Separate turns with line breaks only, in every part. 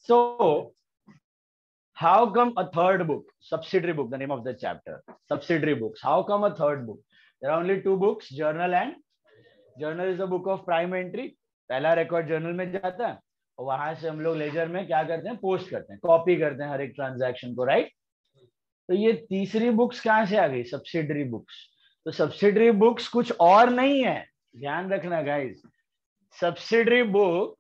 So how come a third book, subsidiary book, the name of the chapter, subsidiary books? How come a third book? There are only two books, journal and journal is the book of prime entry. पहला record journal में जाता है और वहां से हम लोग laser में क्या करते हैं, पोस्ट करते हैं, कॉपी करते हैं हर एक ट्रांजैक्शन को, राइट। तो ये तीसरी बुक्स कहां से आ गई, सब्सिडरी बुक्स। तो सब्सिडरी बुक्स कुछ और नहीं है, ध्यान रखना guys. Subsidiary book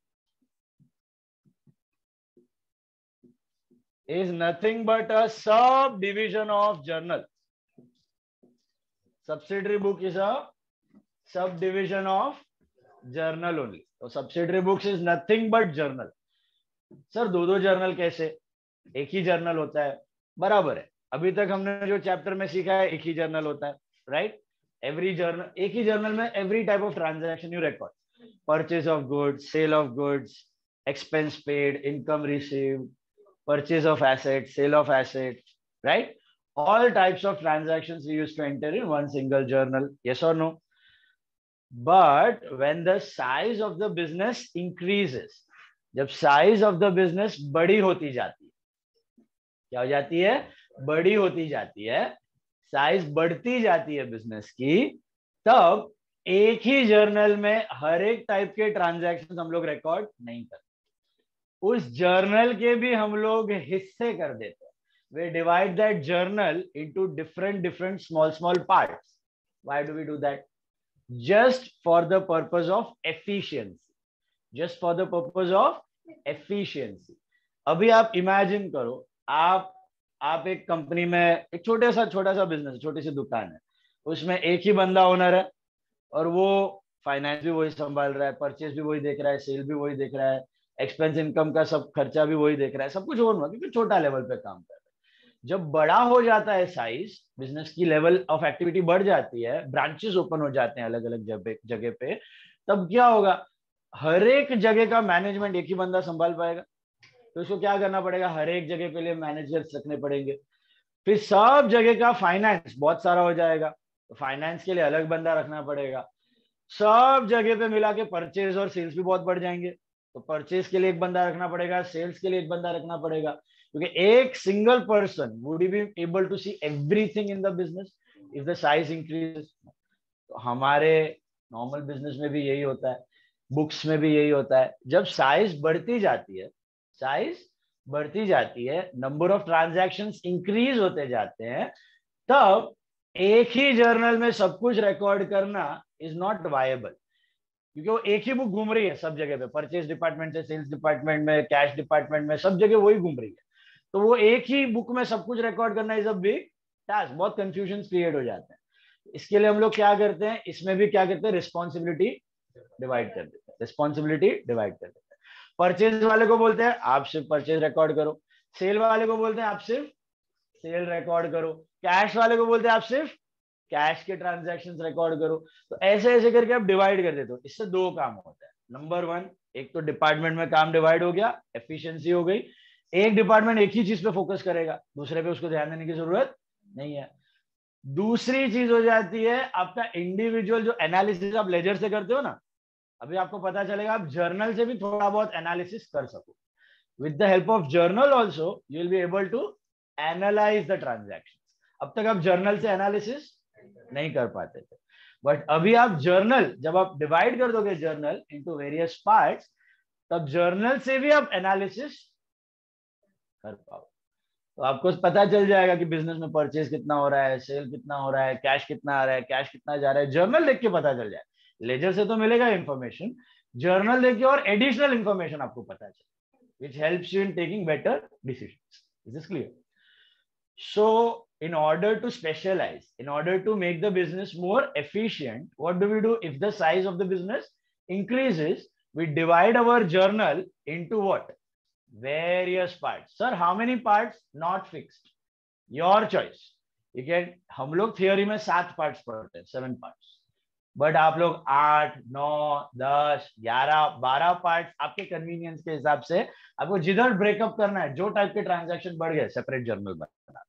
is nothing but a subdivision of journal. Subsidiary book is a subdivision of journal only. So subsidiary books is nothing but journal. Sir दो दो जर्नल कैसे, एक ही जर्नल होता है, बराबर है। अभी तक हमने जो चैप्टर में सीखा है एक ही जर्नल होता है, राइट। एवरी जर्नल, एक ही जर्नल में every type of transaction you record, purchase of goods, sale of goods, expense paid, income received, purchase of assets, sale of assets, right? All types of transactions we used to enter in one single journal, yes or no? But when the size of the business increases, जब size of the business बड़ी होती जाती है, क्या हो जाती है, बड़ी होती जाती है, size बढ़ती जाती है business की, तब एक ही जर्नल में हर एक टाइप के ट्रांजैक्शन हम लोग रिकॉर्ड नहीं करते, उस जर्नल के भी हम लोग हिस्से कर देते हैं। We divide that journal into different small parts. Why do we do that? Just for the purpose of efficiency. Just for the purpose of efficiency. अभी आप इमेजिन करो, आप एक कंपनी में एक छोटा सा बिजनेस, छोटी सी दुकान है, उसमें एक ही बंदा ओनर है और वो फाइनेंस भी वही संभाल रहा है, परचेज भी वही देख रहा है, सेल भी वही देख रहा है, एक्सपेंस इनकम का सब खर्चा भी वही देख रहा है, सब कुछ हो रहा है, क्योंकि छोटा लेवल पे काम कर रहा है। जब बड़ा हो जाता है साइज, बिजनेस की लेवल ऑफ एक्टिविटी बढ़ जाती है, ब्रांचेस ओपन हो जाते हैं अलग अलग जगह पे, तब क्या होगा, हर एक जगह का मैनेजमेंट एक ही बंदा संभाल पाएगा, तो इसको क्या करना पड़ेगा, हर एक जगह के लिए मैनेजर्स रखने पड़ेंगे। फिर सब जगह का फाइनेंस बहुत सारा हो जाएगा, तो फाइनेंस के लिए अलग बंदा रखना पड़ेगा। सब जगह पे मिला के परचेज और सेल्स भी बहुत बढ़ जाएंगे, तो परचेज के लिए एक बंदा रखना पड़ेगा, सेल्स के लिए एक बंदा रखना पड़ेगा, क्योंकि एक single person would be able to see everything in the business if the size increases. तो हमारे नॉर्मल बिजनेस में भी यही होता है, बुक्स में भी यही होता है। जब साइज बढ़ती जाती है, नंबर ऑफ ट्रांजैक्शंस इंक्रीज होते जाते हैं, तब एक ही जर्नल में सब कुछ रिकॉर्ड करना इज नॉट वायबल, क्योंकि वो एक ही बुक घूम रही है सब जगह पे, परचेज डिपार्टमेंट से सेल्स डिपार्टमेंट में, कैश डिपार्टमेंट में, सब जगह वही घूम रही है। तो वो एक ही बुक में सब कुछ रिकॉर्ड करना इज अ बिग टास्क, बहुत कंफ्यूजन क्रिएट हो जाते हैं। इसके लिए हम लोग क्या करते हैं, इसमें भी क्या करते हैं, रिस्पॉन्सिबिलिटी डिवाइड कर देते हैं। परचेज वाले को बोलते हैं आप सिर्फ परचेज रिकॉर्ड करो, सेल वाले को बोलते हैं आप सिर्फ सेल रिकॉर्ड करो, कैश वाले को बोलते हैं आप सिर्फ कैश के ट्रांजैक्शंस रिकॉर्ड करो। तो ऐसे करके आप डिवाइड कर देते हो। इससे दो काम होता है, नंबर वन, एक तो डिपार्टमेंट में काम डिवाइड हो गया, एफिशिएंसी हो गई, एक डिपार्टमेंट एक ही चीज पे फोकस करेगा, दूसरे पे उसको ध्यान देने की जरूरत नहीं है। दूसरी चीज हो जाती है आपका इंडिविजुअल जो एनालिसिस आप लेजर से करते हो ना, अभी आपको पता चलेगा आप जर्नल से भी थोड़ा बहुत एनालिसिस कर सको। With the help of journal also you will be able to analyse the transactions. अब तक आप जर्नल से एनालिसिस नहीं कर पाते थे, बट अभी आप जर्नल, जब आप डिवाइड कर दोगे जर्नल इनटू वेरियस पार्ट्स, तब जर्नल से भी आप एनालिसिस कर पाओ। तो आपको पता चल जाएगा कि बिजनेस में परचेज कितना हो रहा है, सेल कितना हो रहा है, कैश कितना आ रहा है, कैश कितना जा रहा है, जर्नल देख के पता चल जाए। लेजर से तो मिलेगा इंफॉर्मेशन, जर्नल देख के और एडिशनल इंफॉर्मेशन आपको पता चले, which helps you in taking better decisions. Is this clear? So in order to specialize, in order to make the business more efficient, what do we do? If the size of the business increases, we divide our journal into what? Various parts. Sir, how many parts? Not fixed. Your choice. You can, हम लोग theory में 7 parts पढ़ते हैं, 7 parts, but आप लोग 8, 9, 10, 11, 12 parts आपके convenience के हिसाब से, आपको जिधर ब्रेकअप करना है, जो टाइप के ट्रांजैक्शन बढ़ गए, सेपरेट जर्नल बना,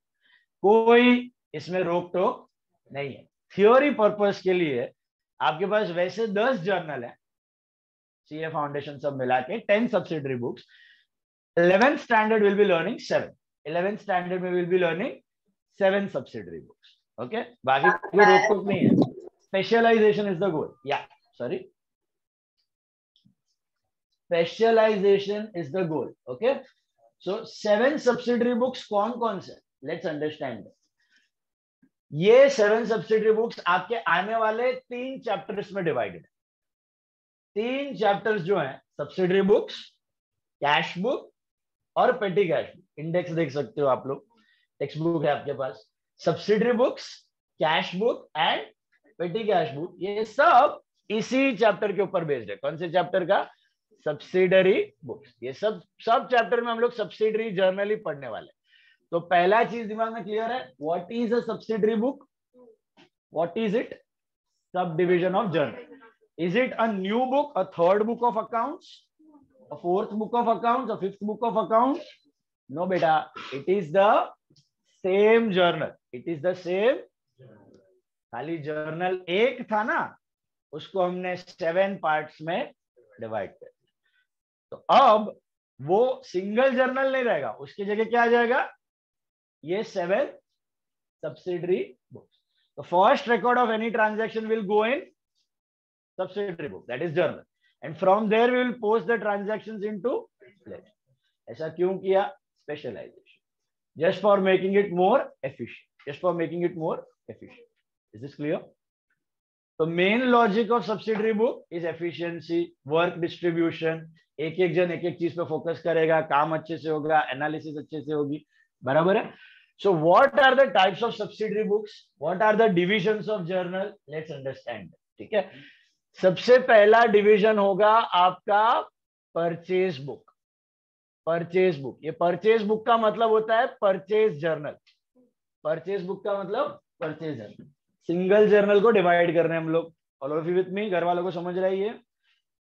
कोई इसमें रोक टोक नहीं है। थियोरी पर्पस के लिए आपके पास वैसे 10 जर्नल है, सीए फाउंडेशन सब मिला के 10 subsidiary books, 11th standard will be learning 7. 11th standard में will be learning 7 subsidiary books. Okay, बाकी कोई रोक टोक नहीं है. Specialization is the goal. Yeah, sorry. Specialization is the goal. Okay, so 7 subsidiary books कौन से? Let's understand that. ये 7 subsidiary books आपके आने वाले 3 chapters में divided है. 3 chapters जो हैं subsidiary books, cash book और petty cash book. इंडेक्स देख सकते हो आप लोग, टेक्स्ट बुक है आपके पास. Subsidiary books, cash book and petty cash book, ये सब इसी चैप्टर के ऊपर बेस्ड है. कौन से चैप्टर का? Subsidiary books. ये सब चैप्टर में हम लोग सब्सिडरी जर्नल ही पढ़ने वाले. तो पहला चीज दिमाग में क्लियर है, what is a subsidiary book, what is it? Sub division of journal. Is it a new book, a third book of accounts, a fourth book of accounts, a fifth book of accounts? No beta, it is the same journal. It is the same. खाली journal एक था ना, उसको हमने 7 parts में divide कर दिया. तो अब वो सिंगल जर्नल नहीं रहेगा, उसकी जगह क्या आ जाएगा? ये 7 subsidiary books. The first record of any transaction will go in subsidiary book, that is journal. And from there we will post the transactions into ledger. ऐसा क्यों किया? Specialization. Just for making it more efficient. Just for making it more efficient. Is this clear? The main logic of subsidiary book is efficiency, work distribution. एक जन एक चीज पे focus करेगा, काम अच्छे से होगा, एनालिसिस अच्छे से होगी. बराबर है? So what are the types of subsidiary books? What are the divisions of journal? Let's understand. ठीक है. सबसे पहला डिवीजन होगा आपका परचेज बुक. परचेज बुक, ये परचेज बुक का मतलब होता है परचेज जर्नल. परचेज बुक का मतलब परचेज जर्नल. सिंगल जर्नल को डिवाइड कर रहे हैं हम लोग. ऑल ऑफ यू विथ मी? घर वालों को समझ रही है?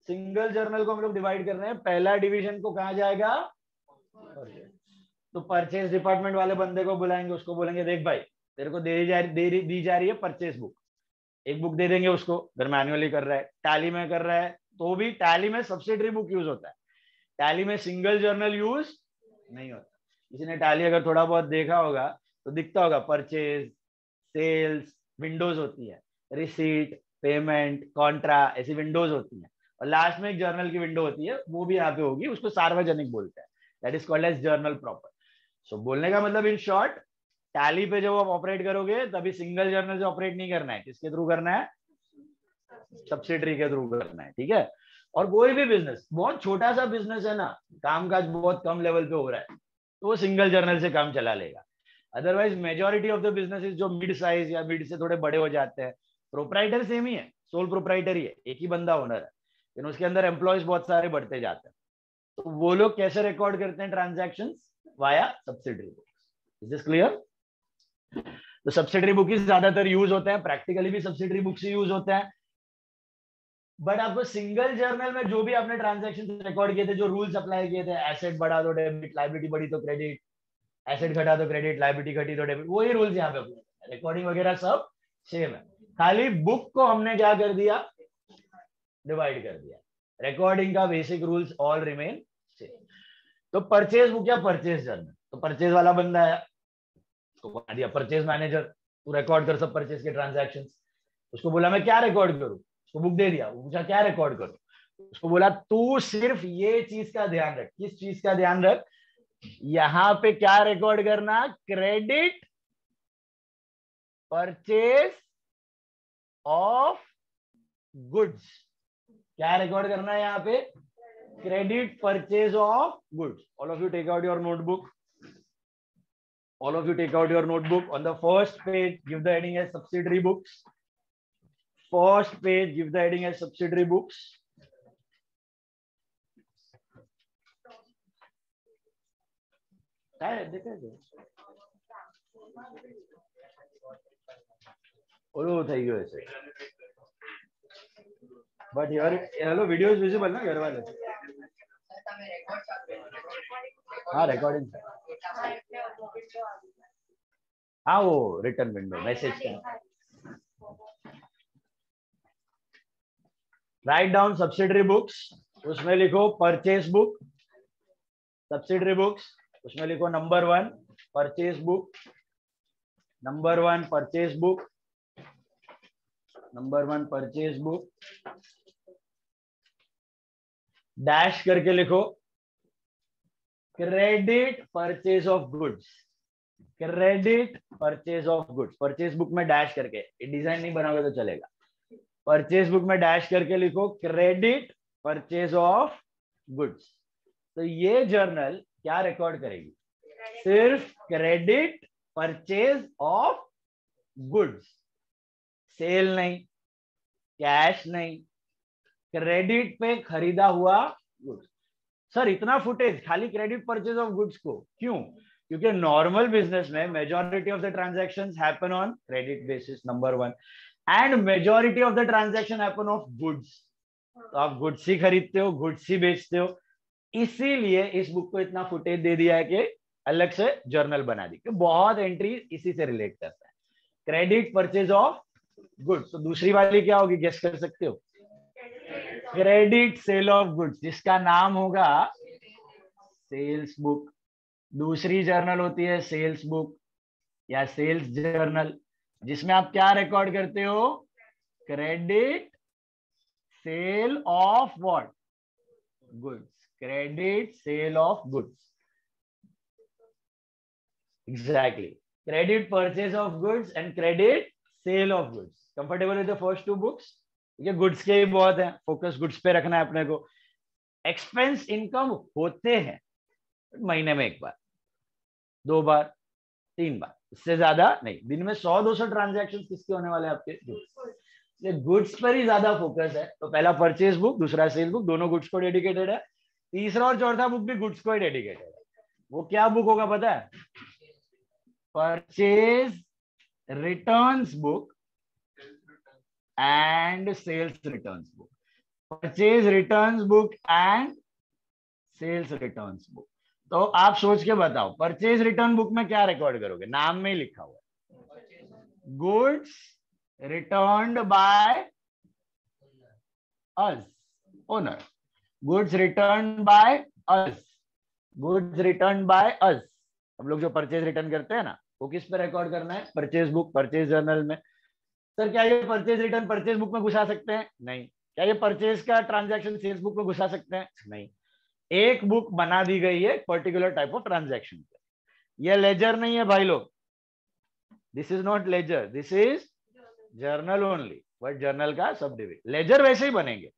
सिंगल जर्नल को हम लोग डिवाइड कर रहे हैं. पहला डिवीजन को कहा जाएगा परचेज. तो परचेज डिपार्टमेंट वाले बंदे को बुलाएंगे, उसको बोलेंगे देख भाई तेरे को दी जा रही है परचेज बुक. एक बुक दे देंगे उसको, अगर मैन्युअली कर रहा है, टैली में कर रहा है तो भी टैली में सब्सिडरी बुक यूज होता है. टैली में सिंगल जर्नल यूज नहीं होता. किसी ने टैली अगर थोड़ा बहुत देखा होगा तो दिखता होगा परचेज, सेल्स, विंडोज होती है, रिसीट, पेमेंट, कॉन्ट्रा, ऐसी विंडोज होती है. और लास्ट में एक जर्नल की विंडो होती है, वो भी यहाँ पे होगी, उसको सार्वजनिक बोलते हैं. That is called as journal proper. So बोलने का मतलब इन शॉर्ट, टैली पे जब आप ऑपरेट करोगे तभी सिंगल जर्नल से ऑपरेट नहीं करना है. किसके थ्रू करना है? सब्सिडरी के थ्रू करना है. ठीक है. और कोई भी बिजनेस, बहुत छोटा सा बिजनेस है ना, कामकाज बहुत कम लेवल पे हो रहा है, तो वो सिंगल जर्नल से काम चला लेगा. Otherwise majority of the businesses जो मिड साइज या मिड से थोड़े बड़े हो जाते हैं, प्रोप्राइटर सेम ही है, सोल प्रोप्राइटर ही है, एक ही बंदा ओनर है, लेकिन उसके अंदर एम्प्लॉयज बहुत सारे बढ़ते जाते हैं. तो वो लोग कैसे रिकॉर्ड करते हैं transactions? Via subsidiary books. Is this clear? तो सब्सिडरी बुक ही ज्यादातर यूज होते हैं, प्रैक्टिकली भी सब्सिडरी बुक्स ही यूज होते हैं. बट आपको सिंगल जर्नल में जो भी आपने ट्रांजैक्शन रिकॉर्ड किए थे, जो रूल्स अप्लाई किए थे, एसेट बढ़ा तो डेबिट, लायबिलिटी बढ़ी तो क्रेडिट, एसेट घटा तो क्रेडिट, लायबिलिटी घटी तो डेबिट, वही रूल्स यहाँ पे अप्लाई. रिकॉर्डिंग वगैरह सब सेम है, खाली बुक को हमने क्या कर दिया? डिवाइड कर दिया. रिकॉर्डिंग का basic rules all remain same. तो परचेज बुक या परचेज जर्नल, तो परचेज वाला बंदा है तो बना दिया परचेज मैनेजर, तू रिकॉर्ड कर सब परचेज के ट्रांजैक्शंस. उसको बोला मैं क्या रिकॉर्ड करूं, उसको बुक दे दिया, वो पूछा क्या रिकॉर्ड करूं, उसको बोला तू सिर्फ ये चीज का ध्यान रख. किस चीज का ध्यान रख? यहां पे क्या रिकॉर्ड करना? Credit purchase of goods. क्या रिकॉर्ड करना है यहाँ पे? Credit purchase of goods. All of you take out your notebook. All of you take out your notebook. On the first page, give the heading as subsidiary books. First page, give the heading as subsidiary books. Thank you. But here, hello, video is visible ना घर वाले? हाँ recording. हाँ वो return window message का. Write down subsidiary books, उसमें लिखो purchase book, subsidiary books, उसमें लिखो number 1 purchase book, number 1 purchase book, number 1 purchase book, dash करके लिखो credit purchase of goods, credit purchase of goods. Purchase book में dash करके, ये डिजाइन नहीं बनाओगे तो चलेगा। परचेज बुक में डैश करके लिखो क्रेडिट परचेज ऑफ गुड्स। तो ये जर्नल क्या रिकॉर्ड करेगी? सिर्फ credit purchase of goods, sale नहीं, कैश नहीं, क्रेडिट पे खरीदा हुआ गुड्स। सर इतना फुटेज खाली क्रेडिट परचेज ऑफ गुड्स को क्यों? क्योंकि नॉर्मल बिजनेस में majority of the transactions happen on credit basis, number 1, and majority of the transaction happen of goods. तो आप गुड्स ही खरीदते हो, गुड्स ही बेचते हो, इसीलिए इस बुक को इतना फुटेज दे दिया है कि अलग से जर्नल बना दी, कि बहुत एंट्री इसी से रिलेट करता है, क्रेडिट परचेज ऑफ गुड्स। तो दूसरी वाली क्या होगी, गेस कर सकते हो? क्रेडिट सेल ऑफ गुड्स, जिसका नाम होगा सेल्स बुक। दूसरी जर्नल होती है सेल्स बुक या सेल्स जर्नल, जिसमें आप क्या रिकॉर्ड करते हो? Credit sale of what? Goods, credit sale of goods, exactly, credit purchase of goods and credit sale of goods. Comfortable with the first two books? ये goods के ही बहुत है, फोकस गुड्स पे रखना है अपने को। एक्सपेंस इनकम होते हैं महीने में 1 बार, 2 बार, 3 बार, इससे ज्यादा नहीं। दिन में 100-200 ट्रांजैक्शन किसके होने वाले हैं? आपके गुड्स। गुड्स पर ही ज्यादा फोकस है। तो पहला परचेज बुक, दूसरा सेल बुक, दोनों गुड्स को डेडिकेटेड है। तीसरा और चौथा बुक भी गुड्स को ही डेडिकेटेड है। वो क्या बुक होगा पता है? Purchase returns book and sales returns book, purchase returns book and sales returns book. तो आप सोच के बताओ, परचेज रिटर्न बुक में क्या रिकॉर्ड करोगे? नाम में ही लिखा हुआ है, goods returned by us, owner, goods returned by us, goods returned by us. हम लोग जो परचेज रिटर्न करते हैं ना, वो किस पे रिकॉर्ड करना है? परचेज बुक, परचेज जर्नल में। सर क्या ये परचेज रिटर्न परचेज बुक में घुसा सकते हैं? नहीं। क्या ये परचेज का ट्रांजैक्शन सेल्स बुक में घुसा सकते हैं? नहीं। एक बुक बना दी गई है पर्टिकुलर टाइप ऑफ ट्रांजैक्शन। ये लेजर नहीं है भाई लोग, this is not ledger, this is journal only. But journal का सब डिविजन। लेजर वैसे ही बनेंगे,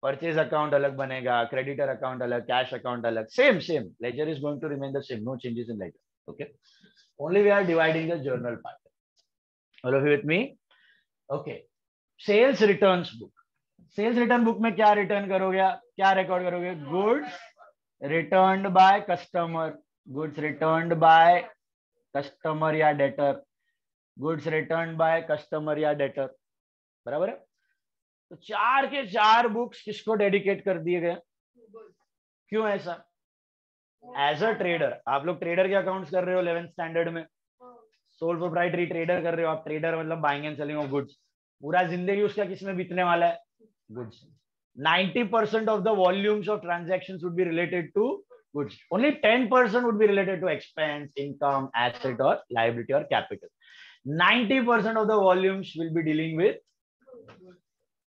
परचेज अकाउंट अलग बनेगा, क्रेडिटर अकाउंट अलग, कैश अकाउंट अलग, same same. Ledger is going to remain the same, no changes in ledger. Okay, only we are dividing the journal part. All of you with me? Okay, sales returns book. Sales return book में क्या return करोगे? क्या record करोगे? Goods returned by customer, goods returned by customer या debtor, goods returned by customer या debtor, बराबर है? तो 4 के 4 बुक्स किसको डेडिकेट कर दिए गए? क्यों ऐसा? एज अ ट्रेडर, आप लोग ट्रेडर के अकाउंट्स कर रहे हो 11th स्टैंडर्ड में, सोल प्रोप्राइटरी ट्रेडर कर रहे हो आप। ट्रेडर मतलब buying and selling of goods. पूरा जिंदगी उसका किसमें बीतने वाला है? Goods. 90% of the volumes of transactions would be related to goods. Only 10% would be related to expense, income, asset or liability or capital. 90% of the volumes will be dealing with.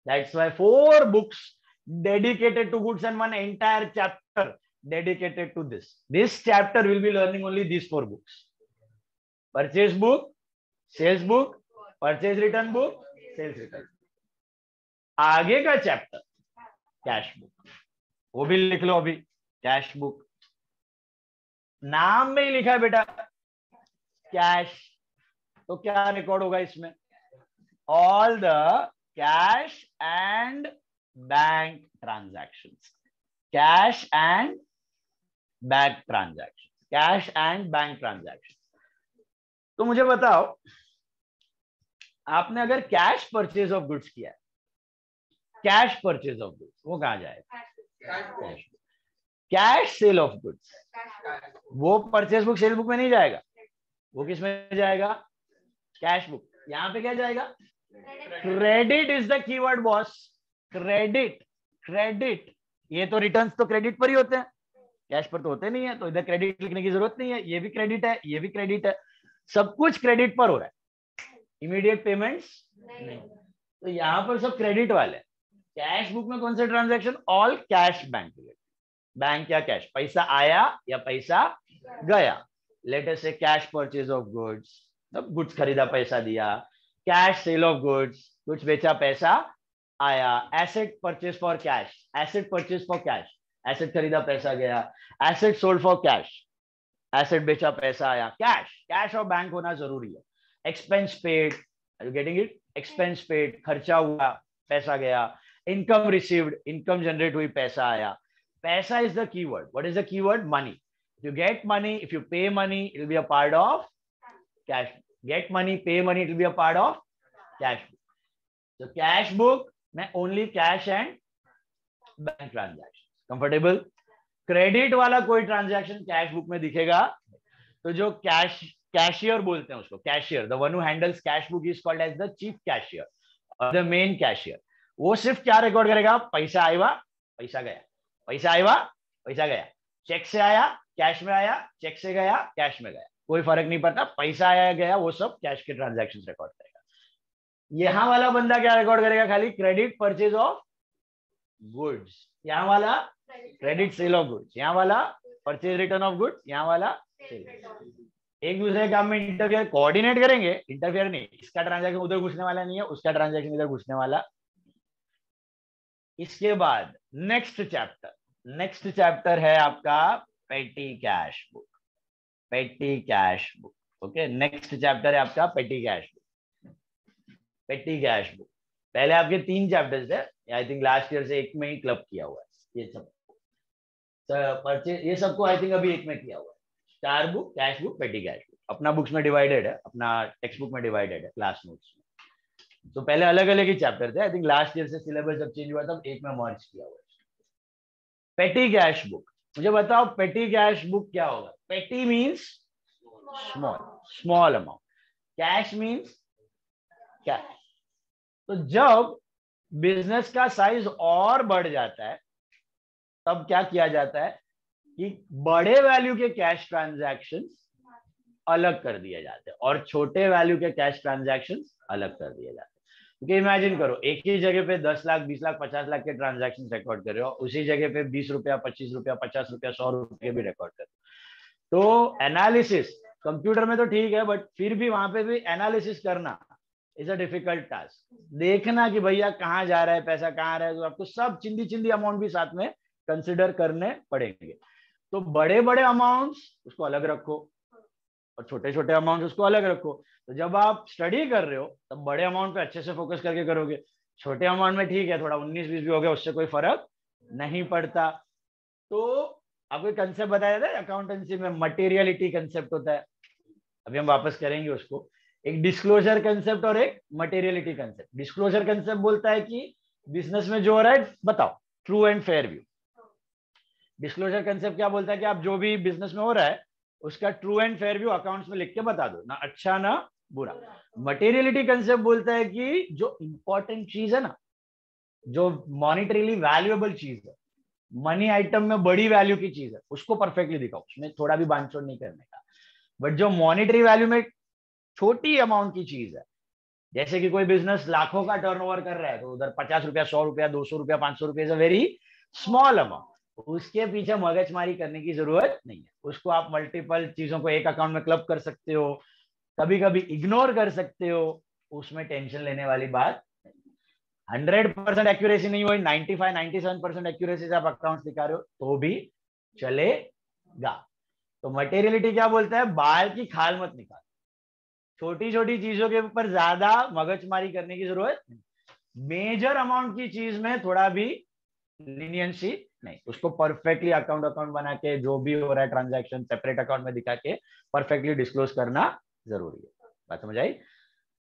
That's why 4 books dedicated to goods and one entire chapter dedicated to this. This chapter will be learning only these 4 books. Purchase book, sales book, purchase return book, sales return. आगे का chapter cash book, वो भी लिख लो अभी। Cash book नाम में ही लिखा है बेटा कैश, तो क्या रिकॉर्ड होगा इसमें? All the cash and bank transactions, cash and bank transaction, cash and bank transaction. तो मुझे बताओ, आपने अगर कैश परचेज ऑफ गुड्स किया है, कैश परचेज ऑफ गुड्स, वो कहां जाएगा? कैश सेल ऑफ गुड्स, वो परचेज बुक सेल बुक में नहीं जाएगा, वो किस में जाएगा? Cash book. यहां पे क्या जाएगा? Credit is the keyword boss, credit, credit. ये तो रिटर्न्स तो क्रेडिट पर ही होते हैं, कैश पर तो होते नहीं है, तो इधर क्रेडिट लिखने की जरूरत नहीं है, ये भी क्रेडिट है, ये भी क्रेडिट है, सब कुछ क्रेडिट पर हो रहा है, इमीडिएट पेमेंट्स नहीं, तो यहाँ पर सब क्रेडिट वाले। कैश बुक में कौन से transaction? All cash bank related, bank या कैश, पैसा आया या पैसा गया। लेट अस से कैश परचेज ऑफ गुड्स, मतलब गुड्स खरीदा पैसा दिया, कैश सेल ऑफ गुड्स, कुछ बेचा पैसा आया, asset purchase for cash, asset purchase for cash, asset खरीदा पैसा गया, asset sold for cash, asset बेचा पैसा आया, कैश, कैश और बैंक होना जरूरी है। Expense paid, are you getting it? Expense paid, खर्चा हुआ पैसा गया, इनकम रिसीव्ड, इनकम जनरेट हुई पैसा आया। पैसा is the keyword. What is the keyword? Money. If you get money, if you pay money, it will be a part of cash. Get money, pay money, it will be a part of cash book. So cash book में only cash and bank transactions. Comfortable? Credit वाला कोई transaction cash book में दिखेगा तो जो cashier बोलते हैं उसको, cashier, the one who handles cash book is called as the chief cashier और द मेन कैशियर। वो सिर्फ क्या रिकॉर्ड करेगा? पैसा आया, पैसा गया, पैसा आया, पैसा गया, चेक से आया, कैश में आया, चेक से गया, कैश में गया, कोई फर्क नहीं पड़ता, पैसा आया गया, वो सब कैश के ट्रांजैक्शंस रिकॉर्ड करेगा। यहां वाला बंदा क्या रिकॉर्ड करेगा? खाली क्रेडिट परचेज ऑफ गुड्स, यहाँ वाला क्रेडिट सेल ऑफ गुड्स, यहाँ वाला परचेज रिटर्न ऑफ गुड्स, यहाँ वाला सेल। एक दूसरे काम में इंटरफेयर कोऑर्डिनेट करेंगे, इंटरफेयर नहीं, इसका ट्रांजैक्शन उधर घुसने वाला नहीं है, उसका ट्रांजैक्शन इधर घुसने वाला। इसके बाद नेक्स्ट चैप्टर है आपका पेटी कैश बुक, पेटी cash book. Okay, next chapter है आपका पेटी कैश बुक, पेटी कैश बुक। पहले आपके 3 चैप्टर्स थे, आई थिंक लास्ट ईयर से एक में ही क्लब किया हुआ है ये सब परचेज, ये सबको आई थिंक अभी एक में किया हुआ है। स्टार बुक, कैश बुक, पेटी कैश बुक अपना बुक्स में डिवाइडेड है, अपना टेक्स्ट बुक में डिवाइडेड है, क्लास नोट्स में। तो पहले अलग अलग ही चैप्टर थे, आई थिंक लास्ट ईयर से सिलेबस जब चेंज हुआ तब एक में मर्ज किया हुआ है। पेटी कैश बुक, मुझे बताओ पेटी कैश बुक क्या होगा? पेटी means small amount, cash means cash. तो जब बिजनेस का साइज और बढ़ जाता है तब क्या किया जाता है कि बड़े वैल्यू के कैश ट्रांजैक्शंस अलग कर दिए जाते हैं और छोटे वैल्यू के कैश ट्रांजैक्शंस अलग कर दिए जाते हैं। क्योंकि इमेजिन करो, एक ही जगह पे 10 लाख, 20 लाख, 50 लाख के ट्रांजैक्शन रिकॉर्ड कर रहे हो, उसी जगह पे 20 रुपया, 25 रुपया, 50 रुपया, 100 रुपये भी रिकॉर्ड कर रहे हो। तो एनालिसिस कंप्यूटर में तो ठीक है, बट फिर भी वहां पे भी एनालिसिस करना इज अ डिफिकल्ट टास्क। देखना कि भैया कहाँ जा रहा है पैसा, कहाँ आ रहा है, तो आपको सब चिंदी अमाउंट भी साथ में कंसिडर करने पड़ेंगे। तो बड़े बड़े अमाउंट्स उसको अलग रखो और छोटे छोटे अमाउंट उसको अलग रखो। तो जब आप स्टडी कर रहे हो तब बड़े अमाउंट पे अच्छे से फोकस करके करोगे, छोटे अमाउंट में ठीक है थोड़ा 19-20 भी हो गया, उससे कोई फर्क नहीं पड़ता। तो आपको कंसेप्ट बताया था अकाउंटेंसी में, मटेरियलिटी कंसेप्ट होता है, अभी हम वापस करेंगे उसको। एक डिस्क्लोजर कंसेप्ट और एक मटेरियलिटी कंसेप्ट। डिस्क्लोजर कंसेप्ट बोलता है कि बिजनेस में जो हो रहा है बताओ, true and fair view. Disclosure concept क्या बोलता है कि आप जो भी बिजनेस में हो रहा है उसका true and fair view accounts में लिख के बता दो, ना अच्छा ना बुरा। मटेरियलिटी कंसेप्ट बोलता है कि जो इंपॉर्टेंट चीज है ना, जो मॉनिटरीली वैल्यूएबल चीज है, मनी आइटम में बड़ी वैल्यू की चीज है, उसको परफेक्टली दिखाओ, उसमें थोड़ा भी बांधछोड़ नहीं करने का। बट जो मॉनिटरी वैल्यू में छोटी अमाउंट की चीज है, जैसे कि कोई बिजनेस लाखों का टर्नओवर कर रहा है तो उधर 50 रुपया, 100 रुपया, 200 रुपया, 500 रुपया is a very small amount, उसके पीछे मगजमारी करने की जरूरत नहीं है। उसको आप मल्टीपल चीजों को एक अकाउंट में क्लब कर सकते हो, कभी कभी इग्नोर कर सकते हो, उसमें टेंशन लेने वाली बात। 100% एक्यूरेसी नहीं हुई, 95-97% एक्यूरेसी से आप अकाउंट दिखा रहे हो तो भी चलेगा। तो मटेरियलिटी क्या बोलता है? बाल की खाल मत निकाल, छोटी छोटी चीजों के ऊपर ज्यादा मगजमारी करने की जरूरत नहीं, मेजर अमाउंट की चीज में थोड़ा भी लीनियंसी नहीं, उसको परफेक्टली अकाउंट बना के जो भी हो रहा है ट्रांजैक्शन सेपरेट अकाउंट में दिखा के परफेक्टली डिस्क्लोज करना जरूरी है। बात समझ आई?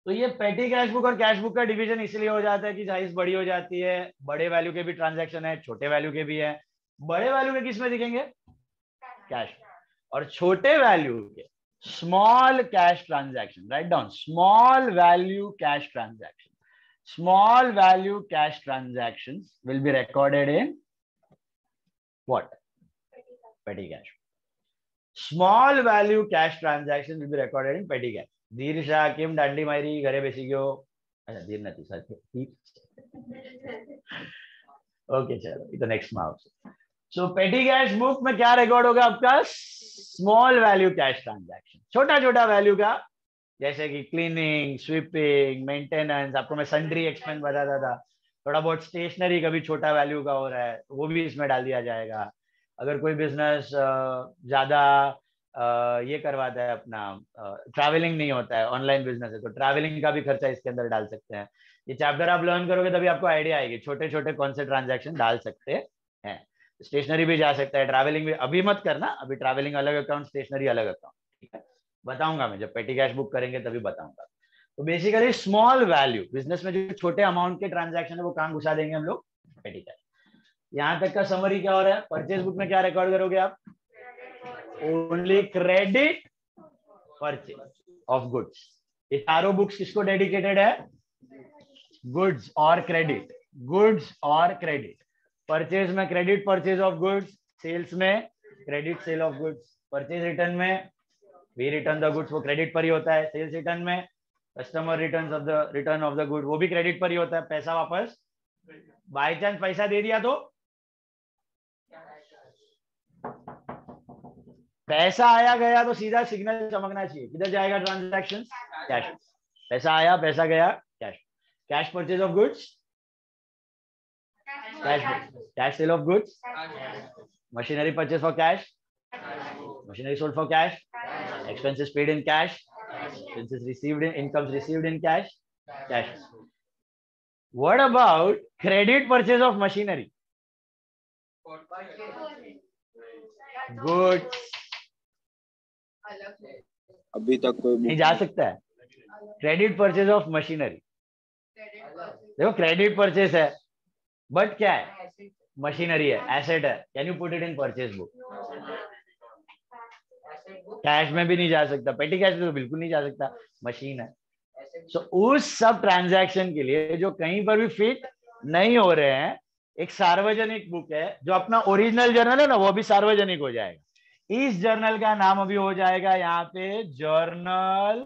तो ये पेटी कैश बुक और कैश बुक का डिवीजन इसलिए हो जाता है कि साइज बड़ी हो जाती है, बड़े वैल्यू के भी ट्रांजैक्शन है, छोटे वैल्यू के भी है। बड़े वैल्यू के किस में दिखेंगे? कैश। और छोटे वैल्यू के small cash transaction, write down, small value cash transaction, small value cash transactions will be recorded in what? petty cash. Small value cash transactions will be recorded in petty cash. धीर शाकिम दांडी मारी घरे बेसी गयो. अच्छा धीर नहीं sir. Okay चलो ये तो नेक्स्ट में आवશે. सो पेटी कैश बुक में क्या रिकॉर्ड होगा आपका? स्मॉल वैल्यू कैश ट्रांजैक्शन, छोटा छोटा वैल्यू का, जैसे कि क्लीनिंग, स्वीपिंग, मेंटेनेंस. आपको मैं सन्ड्री एक्सपेंस बताता था. थोड़ा बहुत स्टेशनरी कभी छोटा वैल्यू का हो रहा है वो भी इसमें डाल दिया जाएगा. अगर कोई बिजनेस ज्यादा ये करवाता है, अपना ट्रैवलिंग नहीं होता है, ऑनलाइन बिजनेस है, तो ट्रैवलिंग का भी खर्चा इसके अंदर डाल सकते हैं. ये चैप्टर आप लर्न करोगे तभी आपको आइडिया आएगी छोटे छोटे कौन से ट्रांजैक्शन डाल सकते हैं. स्टेशनरी भी जा सकता है, ट्रैवलिंग भी. अभी मत करना, अभी ट्रैवलिंग अलग अकाउंट, स्टेशनरी अलग अकाउंट. ठीक है, बताऊंगा मैं जब पेटी कैश बुक करेंगे तभी बताऊंगा. तो बेसिकली स्मॉल वैल्यू बिजनेस में जो छोटे अमाउंट के ट्रांजैक्शन है वो कहाँ घुसा देंगे हम लोग? पेटी कैश. यहाँ तक का समरी क्या हो रहा है? परचेज बुक में क्या रिकॉर्ड करोगे आप? Only credit purchase of goods. ये चारों बुक्स किसको डेडिकेटेड है? गुड्स और क्रेडिट. गुड्स और क्रेडिट. परचेज में credit purchase of goods, sales में credit sale of goods. Purchase return में वी रिटर्न द गुड्स, वो क्रेडिट पर ही होता है. सेल्स रिटर्न में customer return of the good, वो भी क्रेडिट पर ही होता है. पैसा वापस, बाय चांस पैसा दे दिया तो पैसा आया गया तो सीधा सिग्नल चमकना चाहिए. किधर जाएगा ट्रांजैक्शन? कैश. पैसा आया, पैसा गया, cash. Cash purchase of goods, cash cell of goods. Machinery purchase for cash, machinery sold for cash. Expenses paid in cash, expenses received in, incomes received in cash. What about credit purchase of machinery? Good.
अभी तक कोई
नहीं जा सकता है. Credit purchase of machinery, देखो credit purchase है but क्या है? मशीनरी है, एसेट है. Can you put it in purchase book? Cash में भी नहीं जा सकता, पेटी कैश में तो बिल्कुल नहीं जा सकता, मशीन है. सो उस सब ट्रांजैक्शन के लिए जो कहीं पर भी फिट नहीं हो रहे हैं, एक सार्वजनिक बुक है. जो अपना ओरिजिनल जर्नल है ना, वो भी सार्वजनिक हो जाएगा. इस जर्नल का नाम अभी हो जाएगा यहाँ पे जर्नल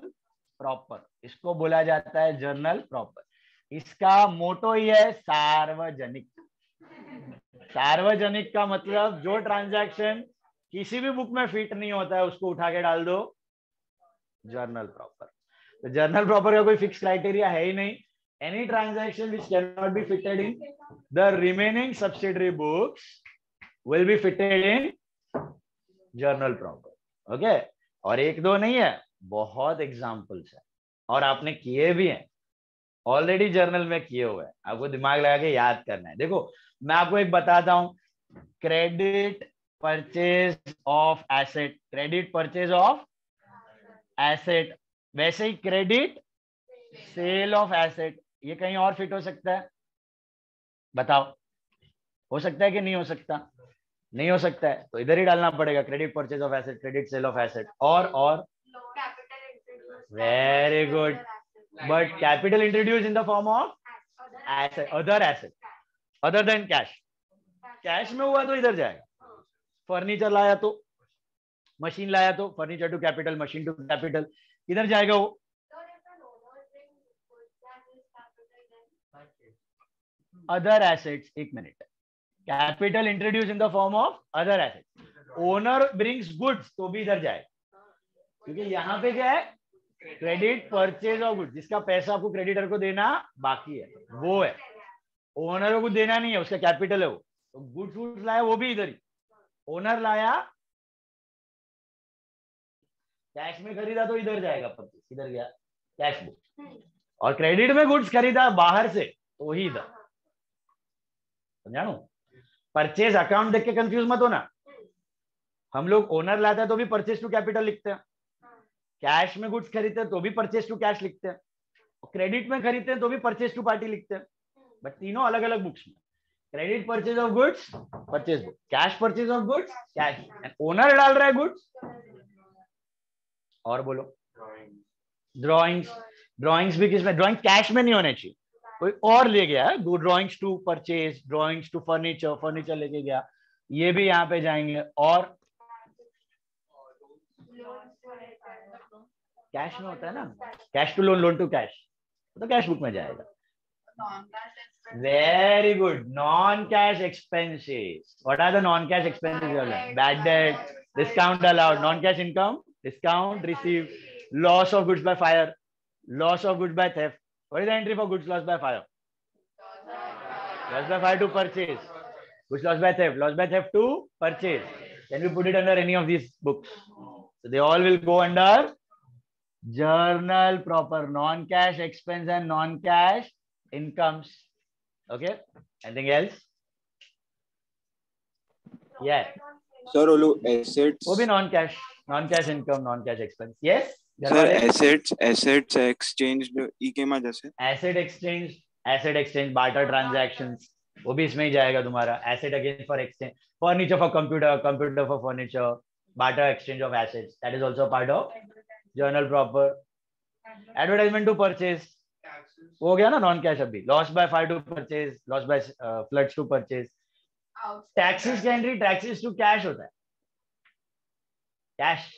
प्रॉपर. इसको बोला जाता है जर्नल प्रॉपर. इसका मोटो ही है सार्वजनिक. सार्वजनिक का मतलब जो ट्रांजैक्शन किसी भी बुक में फिट नहीं होता है उसको उठा के डाल दो जर्नल प्रॉपर. तो जर्नल प्रॉपर का कोई फिक्स क्राइटेरिया है ही नहीं. Any transaction which can not be fitted in the remaining subsidiary books will be fitted in journal proper. Okay, और एक दो नहीं है, बहुत एग्जाम्पल्स है और आपने किए भी हैं ऑलरेडी, जर्नल में किए हुए हैं. आपको दिमाग लगा के याद करना है. देखो मैं आपको एक बताता हूं, credit purchase of asset, credit purchase of asset. वैसे ही क्रेडिट सेल ऑफ एसेट, ये कहीं और फिट हो सकता है? बताओ, हो सकता है कि नहीं हो सकता? नहीं हो सकता है, तो इधर ही डालना पड़ेगा credit purchase of asset, credit sale of asset. और very good, but capital introduce in the form of asset, other asset other than cash. Cash में हुआ तो इधर जाएगा. फर्नीचर लाया तो, मशीन लाया तो, furniture to capital, machine to capital, इधर जाएगा वो. अदर एसेट्स, एक minute, capital introduce in the form of other assets. Owner brings goods तो भी इधर जाएगा, क्योंकि यहाँ पे क्या है? Credit purchase of goods. जिसका पैसा आपको क्रेडिटर को देना बाकी है वो है. ओनर को कुछ देना नहीं है, उसका कैपिटल है वो. तो गुड्स वुड्स लाया वो भी इधर ही. ओनर लाया, कैश में खरीदा तो इधर जाएगा परचेज, इधर गया कैश बुक. और क्रेडिट में गुड्स खरीदा बाहर से तो ही इधर. समझाऊं? परचेज अकाउंट देख के कंफ्यूज मत हो ना. हम लोग ओनर लाता है तो भी परचेज टू कैपिटल लिखते हैं, कैश में गुड्स खरीदते हैं तो भी परचेज टू कैश लिखते हैं, क्रेडिट में खरीदते हैं तो भी परचेज टू पार्टी लिखते हैं. बट तीनों अलग अलग बुक्स में. Credit purchase of goods purchase book, cash purchase of goods cash, owner डाल रहा है गुड्स. और बोलो, ड्रॉइंग्स. ड्रॉइंग्स भी किसमें? ड्रॉइंग कैश में नहीं होने चाहिए, कोई और ले गया है. Drawings to purchase, drawings to furniture, furniture लेके गया, ये भी यहाँ पे जाएंगे. और कैश में होता है ना, cash to loan, loan to cash, तो कैश बुक में जाएगा. Very good. Non-cash expenses. What are the non-cash expenses? Bad debt, discount allowed, non-cash income, discount received, loss of goods by fire, loss of goods by theft. What is the entry for goods lost by fire? Loss by fire to purchase. Goods lost by theft. Loss by theft to purchase. Can we put it under any of these books? So they all will go under journal proper. Non-cash expense and non-cash incomes. Okay. Anything else? Yeah.
Sir वो लोग assets,
वो भी non-cash, non-cash income, non-cash expense. Yes.
Sir assets exchange ई के में जैसे
asset exchange barter transactions, वो भी इसमें ही जाएगा तुम्हारा. Asset against for exchange, furniture for computer, computer for furniture, barter exchange of assets, that is also part of journal proper. Advertisement to purchase हो गया ना नॉन कैश. अभी loss by fire to purchase, loss by floods to purchase. Taxes का entry taxes to cash होता है. Cash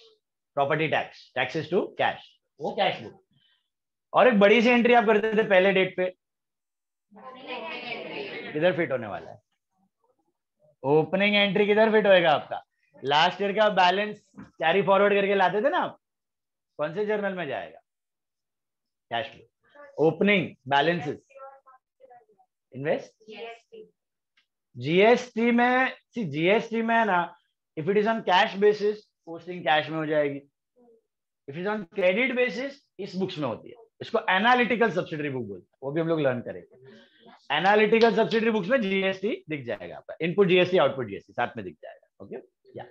property tax, taxes to cash, वो cash book. और एक बड़ी सी एंट्री आप करते थे पहले डेट पे, किधर फिट होने वाला है? ओपनिंग एंट्री किधर फिट होएगा आपका? लास्ट ईयर का बैलेंस कैरी फॉरवर्ड करके लाते थे ना आप, कौन से जर्नल में जाएगा? Cash book. Opening balances, invest, GST में. जीएसटी में है ना, if it is on cash basis posting cash में हो जाएगी. If it is on credit basis इस बुक्स में होती है. इसको एनालिटिकल सब्सिडरी बुक बोलते हैं, वो भी हम लोग लर्न करेंगे. एनालिटिकल सब्सिडरी बुक्स में जीएसटी दिख जाएगा आपका. इनपुट जीएसटी आउटपुट जीएसटी साथ में दिख जाएगा. ओके या.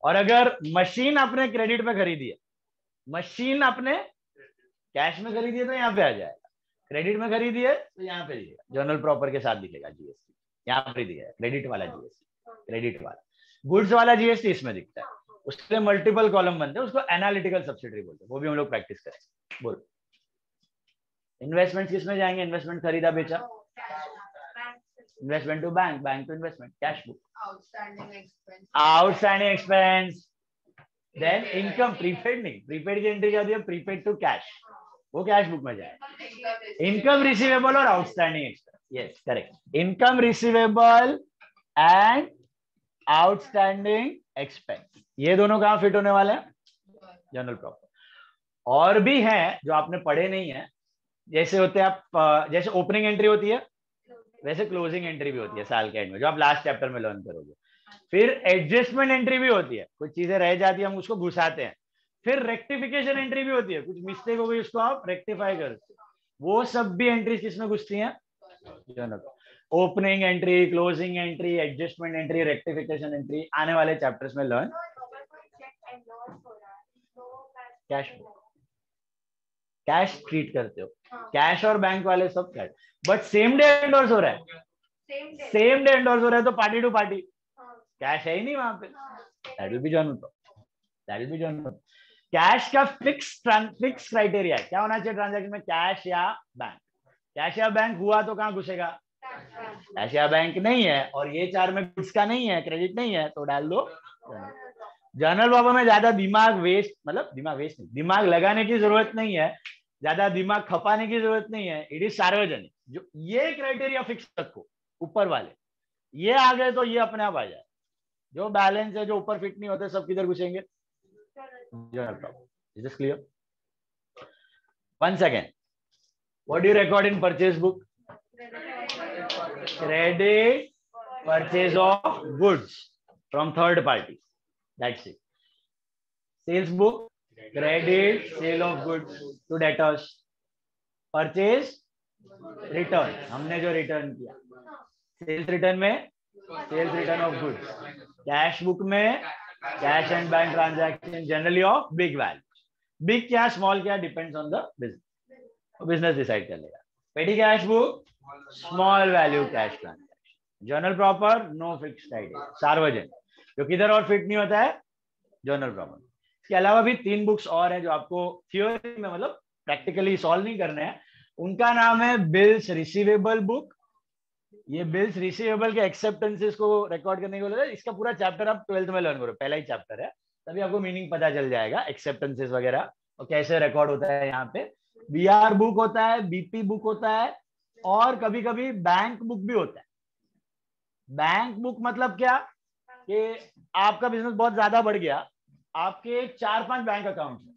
और अगर मशीन आपने क्रेडिट में खरीदी है, मशीन आपने कैश में खरीदी है तो यहाँ पे आ जाएगा. क्रेडिट में खरीदी है तो यहाँ पे दिखेगा, जर्नल प्रॉपर के साथ दिखेगा जीएसटी. यहाँ पे दिखेगा क्रेडिट वाला जीएसटी, क्रेडिट वाला. गुड्स वाला जीएसटी इसमें दिखता है. उसके मल्टीपल कॉलम बनते हैं, उसको एनालिटिकल सब्सिडरी बोलते हैं. वो भी हम लोग प्रैक्टिस करेंगे. बोलो. इन्वेस्टमेंट किसमें जाएंगे? इन्वेस्टमेंट खरीदा बेचा, investment to bank, bank to investment, cash book. Outstanding expense. Then income, prepaid नहीं, प्रीपेड की एंट्री क्या दी है? प्रीपेड टू कैश, वो कैश बुक में जाएगा. इनकम रिसीवेबल और outstanding expense. Yes correct. Income receivable and outstanding expense, ये दोनों कहां फिट होने वाले हैं? Journal proper. और भी हैं जो आपने पढ़े नहीं है, जैसे होते हैं आप, जैसे ओपनिंग एंट्री होती है वैसे क्लोजिंग एंट्री भी होती है साल के एंड में, जो आप लास्ट चैप्टर में लर्न करोगे. फिर एडजस्टमेंट एंट्री भी होती है, कुछ चीजें रह जाती है हम उसको घुसाते हैं. फिर रेक्टिफिकेशन एंट्री भी होती है, कुछ मिस्टेक हो गई उसको आप रेक्टिफाई करते हो. वो सब भी एंट्रीज किसमें घुसती हैं? Journal. Opening entry, closing entry, adjustment entry, rectification entry आने वाले चैप्टर्स में learn. Cash book, cash treat करते हो, कैश और बैंक वाले सब cash. But same day endorse हो रहा है, सेम डे एंडोर्स हो रहा है तो पार्टी टू पार्टी, कैश है ही नहीं वहां पे. That will be journal, that will be journal. Cash का फिक्स क्राइटेरिया है, क्या होना चाहिए ट्रांजैक्शन में? कैश या बैंक. कैश या बैंक हुआ तो कहां घुसेगा? कैश या बैंक नहीं है और ये चार में गुड्स का नहीं है, क्रेडिट नहीं है, तो डाल दो जर्नल प्रॉपर में. ज्यादा दिमाग वेस्ट, मतलब दिमाग वेस्ट नहीं, दिमाग लगाने की जरूरत नहीं है, ज्यादा दिमाग खपाने की जरूरत नहीं है. इट इज सार्वजनिक. जो ये क्राइटेरिया फिक्स रखो ऊपर वाले, ये आ गए तो ये अपने आप आ जाए. जो बैलेंस है, जो ऊपर फिट नहीं होते, सब किधर घुसेंगे? Journal proper. Is this clear? Once again, what do you record in purchase book? Credit purchase of goods from third party, that's it. Sales book, credit sale of goods to debtors. Purchase, return, हमने जो return किया. Sales return में sales return of goods. Cash book में cash and bank transaction generally of big value. Big क्या small क्या depends on the business, business decide कर लेगा. Petty cash book, small value cash transaction. Journal proper no fix criteria, सार्वजनिक. जो किधर और fit नहीं होता है? Journal proper. इसके अलावा भी 3 बुक्स और हैं जो आपको थियोरी में, मतलब प्रैक्टिकली सॉल्व नहीं करने हैं. उनका नाम है बिल्स रिसीवेबल बुक. ये बिल्स रिसीवेबल के एक्सेप्टेंसेस को रिकॉर्ड करने के लिए इसका पूरा चैप्टर आप 12th में लर्न करो, पहला ही चैप्टर है, तभी आपको मीनिंग पता चल जाएगा. एक्सेप्टेंसेस वगैरह और कैसे रिकॉर्ड होता है यहाँ पे। बीआर बुक होता है, बीपी बुक होता है, और कभी कभी बैंक बुक भी होता है। बैंक बुक मतलब क्या कि आपका बिजनेस बहुत ज्यादा बढ़ गया, आपके 4-5 बैंक अकाउंट है,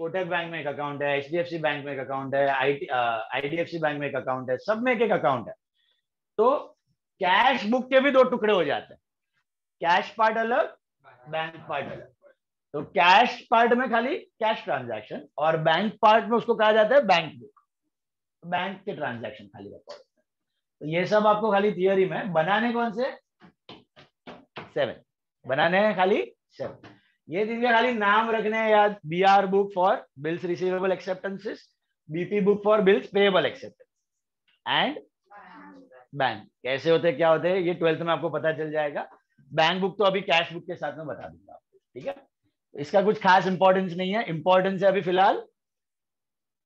कोटक बैंक में एक अकाउंट है, एचडीएफसी बैंक में एक अकाउंट है, आईडीएफसी बैंक में एक अकाउंट है, सब में एक एक अकाउंट है। तो कैश बुक के भी 2 टुकड़े हो जाते हैं, कैश पार्ट अलग, बैंक पार्ट अलग। तो कैश पार्ट में खाली कैश ट्रांजैक्शन, और बैंक पार्ट में उसको कहा जाता है बैंक बुक, बैंक के ट्रांजैक्शन खाली रिकॉर्ड। तो ये सब आपको खाली थियरी में बनाने कौन से 7 बनाने हैं, खाली 7। ये चीजें खाली नाम रखने हैं याद। BR book for bills receivable acceptances, BP book for bills payable acceptance, and bank कैसे होते हैं, क्या होते हैं, ये 12th में आपको पता चल जाएगा। बैंक बुक तो अभी कैश बुक के साथ में बता दूंगा आपको, ठीक है। इसका कुछ खास इंपॉर्टेंस नहीं है, इंपॉर्टेंस है अभी फिलहाल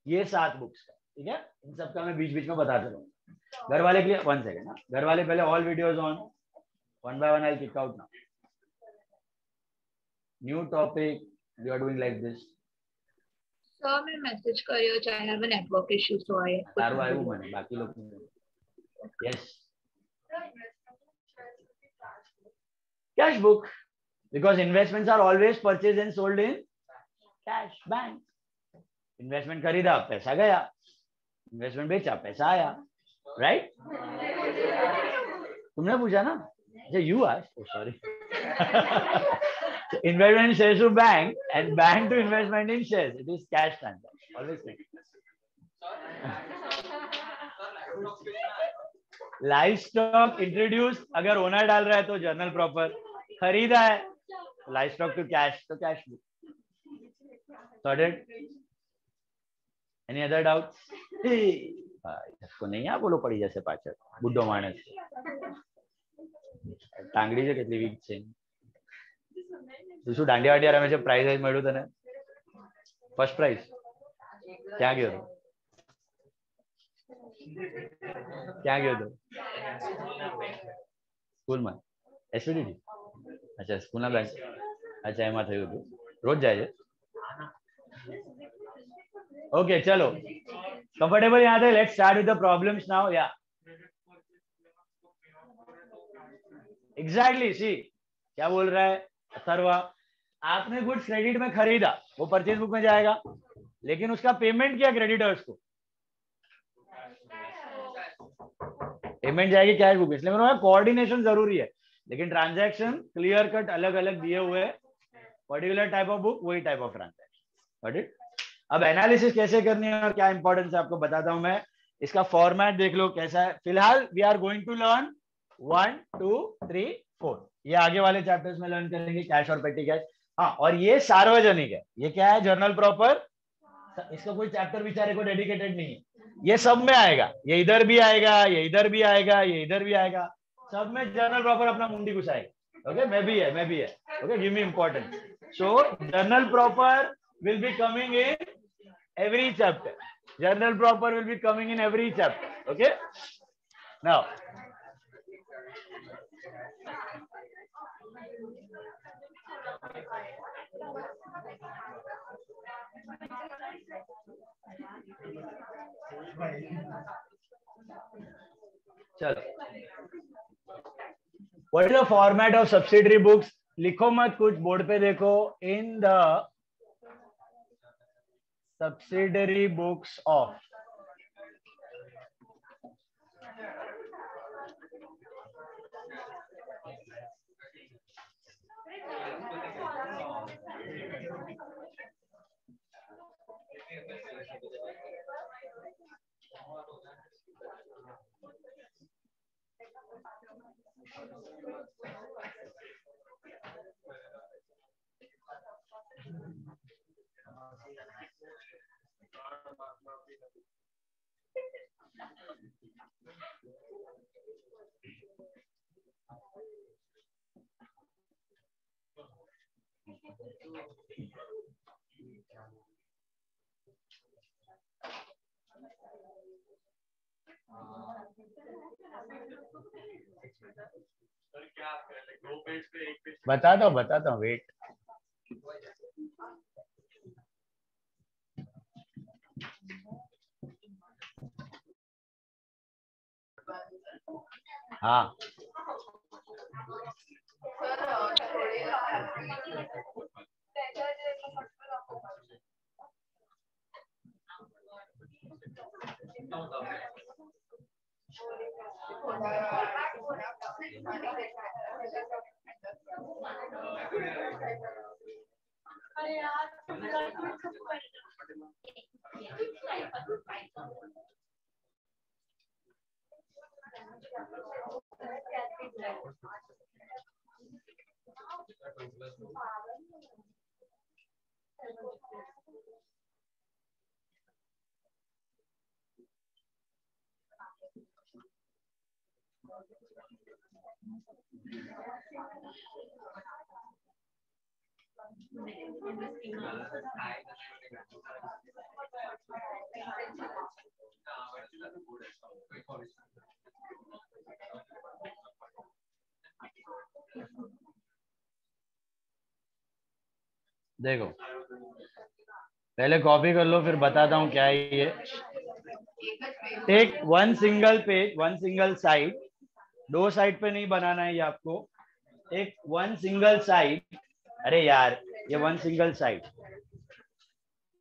ये 7 बुक्स का, ठीक है। इन सबका मैं बीच बीच में बताते रहूंगा। घर वाले के लिए 1 सेकेंड ना, घर वाले पहले all videos on, 1 by 1 I'll kick out now. New topic, we are doing like this.
Sir मैं मैसेज करियो चाहे हमें नेटवर्क इश्यूज हो आए
तारू आयु मैंने बाकी लोग नहीं। Yes. Cash book, because investments are always purchased and sold in cash, bank. Investment खरीदा पैसा गया, इन्वेस्टमेंट बेचा पैसा आया, राइट? तुमने पूछा ना, you asked. Oh, sorry. Investment shares to bank and bank to investment in shares. It is cash transaction. Always think. Live stock introduce, अगर ओनर डाल रहा है तो जर्नल प्रॉपर, खरीदा है लाइव स्टॉक टू कैश तो cash book. Sorted? Any other doubts? इसको नहीं आ बोलो पड़ी जैसे पाचर बुड्ढो मानस टांगड़ी છે કેટલી વીક છે તું શું દાંડિયા વાડિયા રમે છે પ્રાઇઝ મળ્યું તને ફર્સ્ટ પ્રાઇઝ ક્યાં ગયો તો ક્યાં ગયો તો સ્કૂલમાં એસપીડીટી अच्छा સ્કૂલના બેન્ચ अच्छा એમાં થયું હતું રોજ જાય છે ओके चलो कंफर्टेबल यहाँ थे let's start with the problems now या एग्जैक्टली सी क्या बोल रहा है अथर्वा आपने गुड्स क्रेडिट में खरीदा वो परचेज बुक में जाएगा लेकिन उसका पेमेंट किया क्रेडिटर्स को पेमेंट जाएगी कैश बुक इसलिए मैंने कोऑर्डिनेशन जरूरी है लेकिन ट्रांजैक्शन क्लियर कट अलग अलग दिए हुए पर्टिकुलर टाइप ऑफ बुक वही टाइप ऑफ ट्रांजैक्शन। अब एनालिसिस कैसे करनी है और क्या इंपॉर्टेंस है आपको बताता हूं मैं। इसका फॉर्मेट देख लो कैसा है। फिलहाल we are going to learn 1 2 3 4 ये आगे वाले चैप्टर्स में लर्न करेंगे कैश और पेटी कैश। हाँ और ये सार्वजनिक है, ये क्या है जर्नल प्रॉपर, इसका कोई चैप्टर बेचारे को डेडिकेटेड नहीं है, ये सब में आएगा, ये इधर भी आएगा, ये इधर भी आएगा, ये इधर भी आएगा, सब में जर्नल प्रॉपर अपना मुंडी घुसाएगा। ओके मैं भी है okay give me important. So journal proper will be coming in every chapter. Journal proper will be coming in every chapter. Okay. Now, चलो what is the format of subsidiary books? लिखो मत कुछ, board पे देखो। In the subsidiary books of बताता हूँ wait. हाँ देखो, पहले कॉपी कर लो, फिर बताता हूँ क्या है ये। Take one single page, one single side, दो साइड पे नहीं बनाना है ये आपको। एक वन सिंगल साइड, अरे यार ये वन सिंगल साइड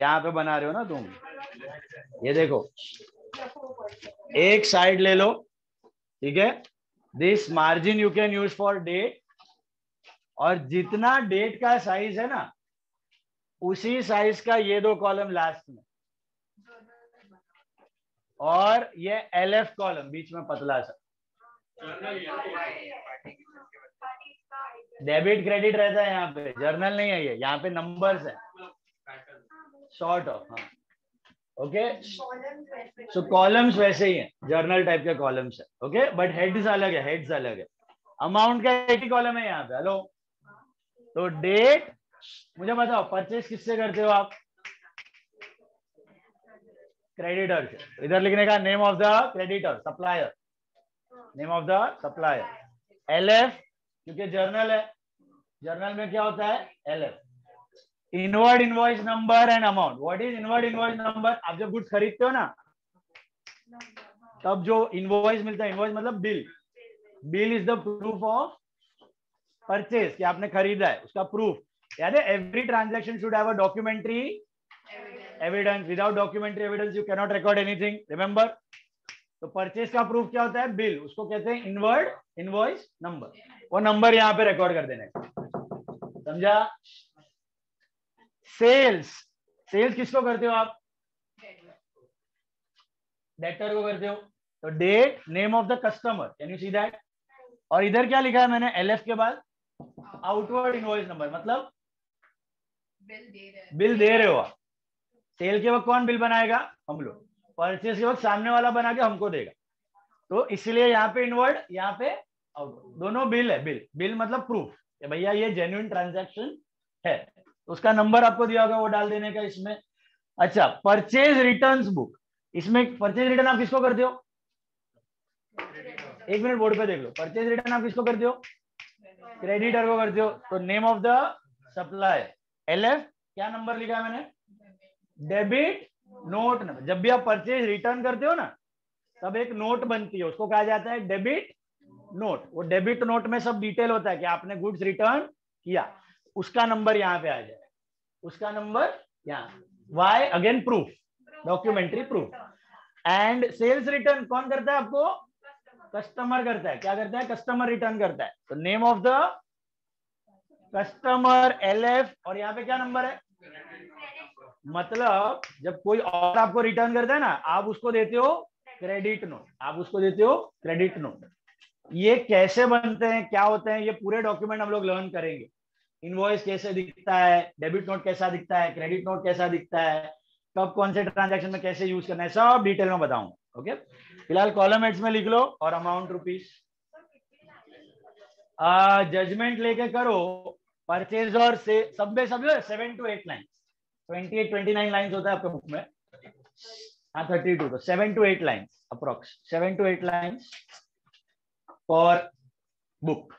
यहाँ पे बना रहे हो ना तुम, ये देखो एक साइड ले लो, ठीक है। This margin you can use for date, और जितना डेट का साइज है ना उसी साइज का ये दो कॉलम लास्ट में, और ये LF कॉलम बीच में पतला सा। डेबिट क्रेडिट रहता है यहाँ पे, जर्नल नहीं है ये, यहाँ पे नंबर्स है, शॉर्ट ऑफ। हाँ ओके, सो कॉलम्स वैसे ही हैं, जर्नल टाइप के कॉलम्स है। ओके, बट हेड्स अलग है, हेड्स अलग है। अमाउंट का एक ही कॉलम है यहाँ पे। हेलो, तो डेट, मुझे बताओ परचेज किससे करते हो आप? क्रेडिटर से। इधर लिखने का name of the creditor, supplier, name of the supplier. LF, क्योंकि जर्नल है, जर्नल में क्या होता है? LF, inward invoice number and amount. What is inward invoice number? आप जब गुड्स खरीदते हो ना, तब जो इनवॉइस मिलता है, इनवॉइस मतलब bill, bill is the proof of purchase, कि आपने खरीदा है, उसका प्रूफ। याद है, every transaction should have a documentary evidence, without documentary evidence you can not record anything, remember. तो परचेज का प्रूफ क्या होता है? बिल, उसको कहते हैं इनवर्ड इनवॉइस नंबर। वो नंबर यहाँ पे रिकॉर्ड कर देने, समझा? सेल्स, सेल्स किसको करते हो आप? डेटर को करते हो। तो date, name of the customer, can you see that? और इधर क्या लिखा है मैंने LF के बाद? आउटवर्ड इनवॉइस नंबर, मतलब बिल दे रहे हो आप। सेल के वक्त कौन बिल बनाएगा? हम लोग। परचेज के वक्त सामने वाला बना के हमको देगा। तो इसलिए यहाँ पे इनवर्ड, यहाँ पे आउटवर्ड, दोनों बिल है। बिल, बिल मतलब प्रूफ कि भैया ये जेन्युइन ट्रांजैक्शन है। तो उसका नंबर आपको दिया होगा, वो डाल देने का इसमें। अच्छा, परचेज रिटर्न्स बुक, इसमें परचेज रिटर्न आप किसको करते हो? एक मिनट बोर्ड पे देख लो। परचेज रिटर्न आप किसको करते हो? क्रेडिटर को करते हो। तो name of the supplier, LF, क्या नंबर लिखा है मैंने? Debit note number. जब भी आप परचेज रिटर्न करते हो ना, तब एक नोट बनती है, उसको कहा जाता है डेबिट नोट। वो डेबिट नोट में सब डिटेल होता है कि आपने गुड्स रिटर्न किया, उसका नंबर यहाँ पे आ जाए, उसका नंबर यहाँ। Why? Again proof, documentary proof. And sales return कौन करता है आपको? कस्टमर करता है। क्या करता है? कस्टमर रिटर्न करता है। तो name of the customer LF, और यहाँ पे क्या नंबर है? मतलब जब कोई और आपको रिटर्न करता है ना, आप उसको देते हो क्रेडिट नोट, आप उसको देते हो क्रेडिट नोट। ये कैसे बनते हैं, क्या होते हैं, ये पूरे डॉक्यूमेंट हम लोग लर्न करेंगे। इनवॉइस कैसे दिखता है, डेबिट नोट कैसा दिखता है, क्रेडिट नोट कैसा दिखता है, कब कौन से ट्रांजैक्शन में कैसे यूज करना है, सब डिटेल में बताऊंगा। ओके, फिलहाल कॉलम हेड्स में लिख लो, और अमाउंट रुपीस। जजमेंट लेके करो, परचेज और से सब में सब 7 to 8 लाइन, 28-29 लाइन्स होता है आपके बुक में। हाँ 32, तो 7 to 8 lines approx, 7 to 8 lines for book,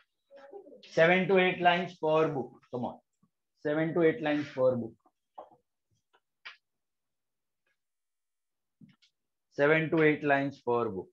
7 to 8 lines per book. Come on, 7 to 8 lines per book. 7 to 8 lines per book.